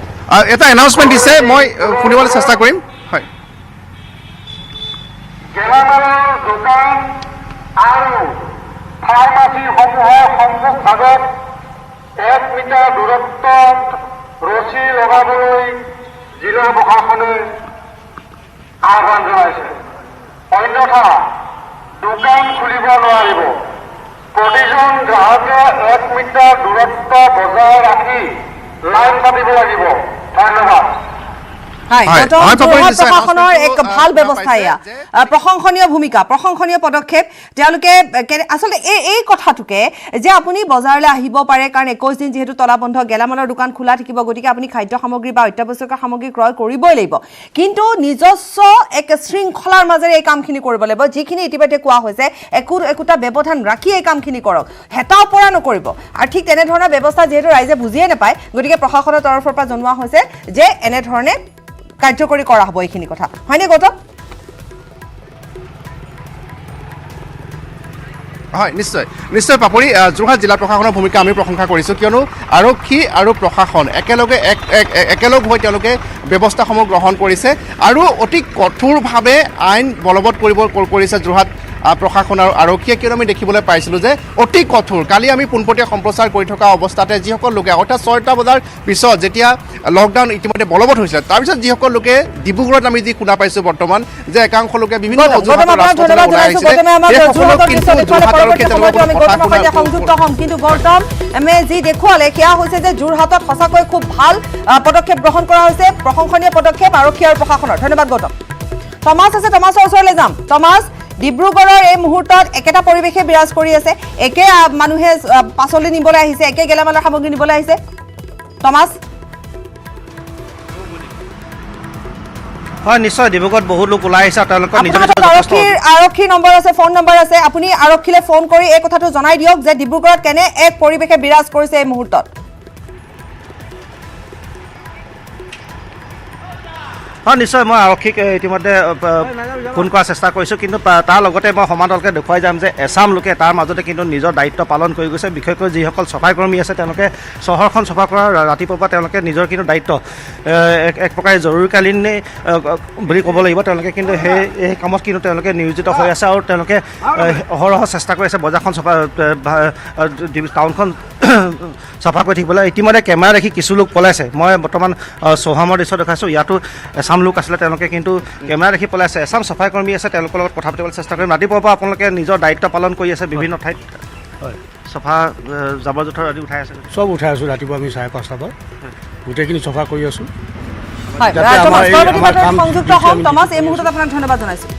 এটা এনাউন্সমেণ্ট দিছে মই শুনিবলৈ চেষ্টা কৰিম হয় গেলামালৰ দোকান আৰু ফাৰ্মাচীসমূহৰ সন্মুখ ভাগত 1 মিটাৰ দূৰত্বত ৰছী লগাবলৈ জিলা প্ৰশাসনে আহ্বান জনাইছে অন্যথা দোকান খুলিব নোৱাৰিব প্ৰতিজন গ্ৰাহকে 1 মিটাৰ দূৰত্ব বজাই ৰাখি লাইন পাতিব লাগিব ধন্যবাদ প্ৰশাসনৰ এক ভাল ব্যৱস্থা এয়া প্ৰশংসনীয় ভূমিকা প্ৰশংসনীয় পদক্ষেপ তেওঁলোকে আচলতে এই কথাটোকে যে আপুনি বজাৰলৈ আহিব পাৰে কাৰণ 21 দিন যিহেতু তলা বন্ধ গেলামালৰ দোকান খোলা থাকিব গতিকে আপুনি খাদ্য সামগ্ৰী বা অত্যাৱশ্যকীয় সামগ্ৰী ক্ৰয় কৰিবই লাগিব কিন্তু নিজস্ব এক শৃংখলাৰ মাজেৰে এই কামখিনি কৰিব লাগিব যিখিনি ইতিমধ্যে কোৱা হৈছে একোটা ব্যৱধান ৰাখি এই কামখিনি কৰক হেতা ওপৰা নকৰিব আৰু ঠিক তেনেধৰণৰ ব্যৱস্থা যিহেতু ৰাইজে বুজিয়ে নাপায় গতিকে প্ৰশাসনৰ তৰফৰ পৰা জনোৱা হৈছে যে এনেধৰণে কাৰ্যকৰী কৰা হ'ব এইখিনি কথা হয়নে গৌতম হয় নিশ্চয় পাপৰি যোৰহাট জিলা প্ৰশাসনৰ ভূমিকা আমি প্ৰশংসা কৰিছোঁ কিয়নো আৰক্ষী আৰু প্ৰশাসন একেলগ হৈ তেওঁলোকে ব্যৱস্থাসমূহ গ্ৰহণ কৰিছে আৰু অতি কঠোৰভাৱে আইন বলবৎ কৰিছে যোৰহাট প্ৰশাসন আৰু আৰক্ষীয়ে কিয়নো আমি দেখিবলৈ পাইছিলোঁ যে অতি কঠোৰ কালি আমি পোনপটীয়া সম্প্ৰচাৰ কৰি থকা অৱস্থাতে যিসকল লোকে অৰ্থাৎ 6টা বজাৰ পিছত যেতিয়া লকডাউন ইতিমধ্যে বলবৎ হৈছিলে তাৰপিছত যিসকল লোকে ডিব্ৰুগড়ত আমি যি শুনা পাইছোঁ বৰ্তমান যে একাংশ লোকে বিভিন্ন সংযুক্ত হ'ম কিন্তু গৌতম যি দেখুৱালে সেয়া হৈছে যে যোৰহাটত সঁচাকৈ খুব ভাল পদক্ষেপ গ্ৰহণ কৰা হৈছে প্ৰশংসনীয় পদক্ষেপ আৰক্ষী আৰু প্ৰশাসনৰ ধন্যবাদ গৌতম টমাছ আছে টমাছৰ ওচৰলৈ যাম টমাছ ডিব্ৰুগড়ৰ এই মুহূৰ্তত একেটা পৰিৱেশে বিৰাজ কৰি আছে একে মানুহে পাচলি নিবলৈ আহিছে একে গেলামালৰ সামগ্ৰী নিবলৈ আহিছে টমাছ হয় নিশ্চয় ডিব্ৰুগড়ত বহুত লোক ওলাই আহিছে তেওঁলোকৰ নিজৰ আৰক্ষীৰ নম্বৰ আছে ফোন নম্বৰ আছে আপুনি আৰক্ষীলৈ ফোন কৰি এই কথাটো জনাই দিয়ক যে ডিব্ৰুগড়ত কেনে এক পৰিৱেশে বিৰাজ কৰিছে এই মুহূৰ্তত হয় নিশ্চয় মই আৰক্ষীক ইতিমধ্যে ফোন কৰাৰ চেষ্টা কৰিছোঁ কিন্তু তাৰ লগতে মই সমান্তৰালকৈ দেখুৱাই যাম যে এছাম লোকে তাৰ মাজতে কিন্তু নিজৰ দায়িত্ব পালন কৰি গৈছে বিশেষকৈ যিসকল চাফাই কৰ্মী আছে তেওঁলোকে চহৰখন চাফা কৰাৰ ৰাতিপুৱাৰ পৰা তেওঁলোকে নিজৰ কিন্তু দায়িত্ব এক প্ৰকাৰে জৰুৰীকালীন বুলি ক'ব লাগিব তেওঁলোকে কিন্তু সেই কামত কিন্তু তেওঁলোকে নিয়োজিত হৈ আছে আৰু তেওঁলোকে অহৰহ চেষ্টা কৰি আছে বজাৰখন চাফা টাউনখন চাফা কৰি থাকিবলৈ ইতিমধ্যে কেমেৰা দেখি কিছু লোক পলাইছে মই বৰ্তমান চৌহামৰ দৃশ্য দেখাইছোঁ ইয়াতো এছাম লোক আছিলে তেওঁলোকে কিন্তু কেমেৰা দেখি পলাইছে এছাম চাফাই কৰ্মী আছে তেওঁলোকৰ লগত কথা পাতিবলৈ চেষ্টা কৰিম ৰাতিপুৱাৰ পৰা আপোনালোকে নিজৰ দায়িত্ব পালন কৰি আছে বিভিন্ন ঠাইত হয় চাফা জাবৰ জোঁথৰ আদি উঠাই আছে চব উঠাই আছোঁ ৰাতিপুৱা আমি 5:30 পৰা গোটেইখিনি চাফা কৰি আছোঁ সংযুক্ত হ'ম টমাছ এই মুহূৰ্তত আপোনাক ধন্যবাদ জনাইছোঁ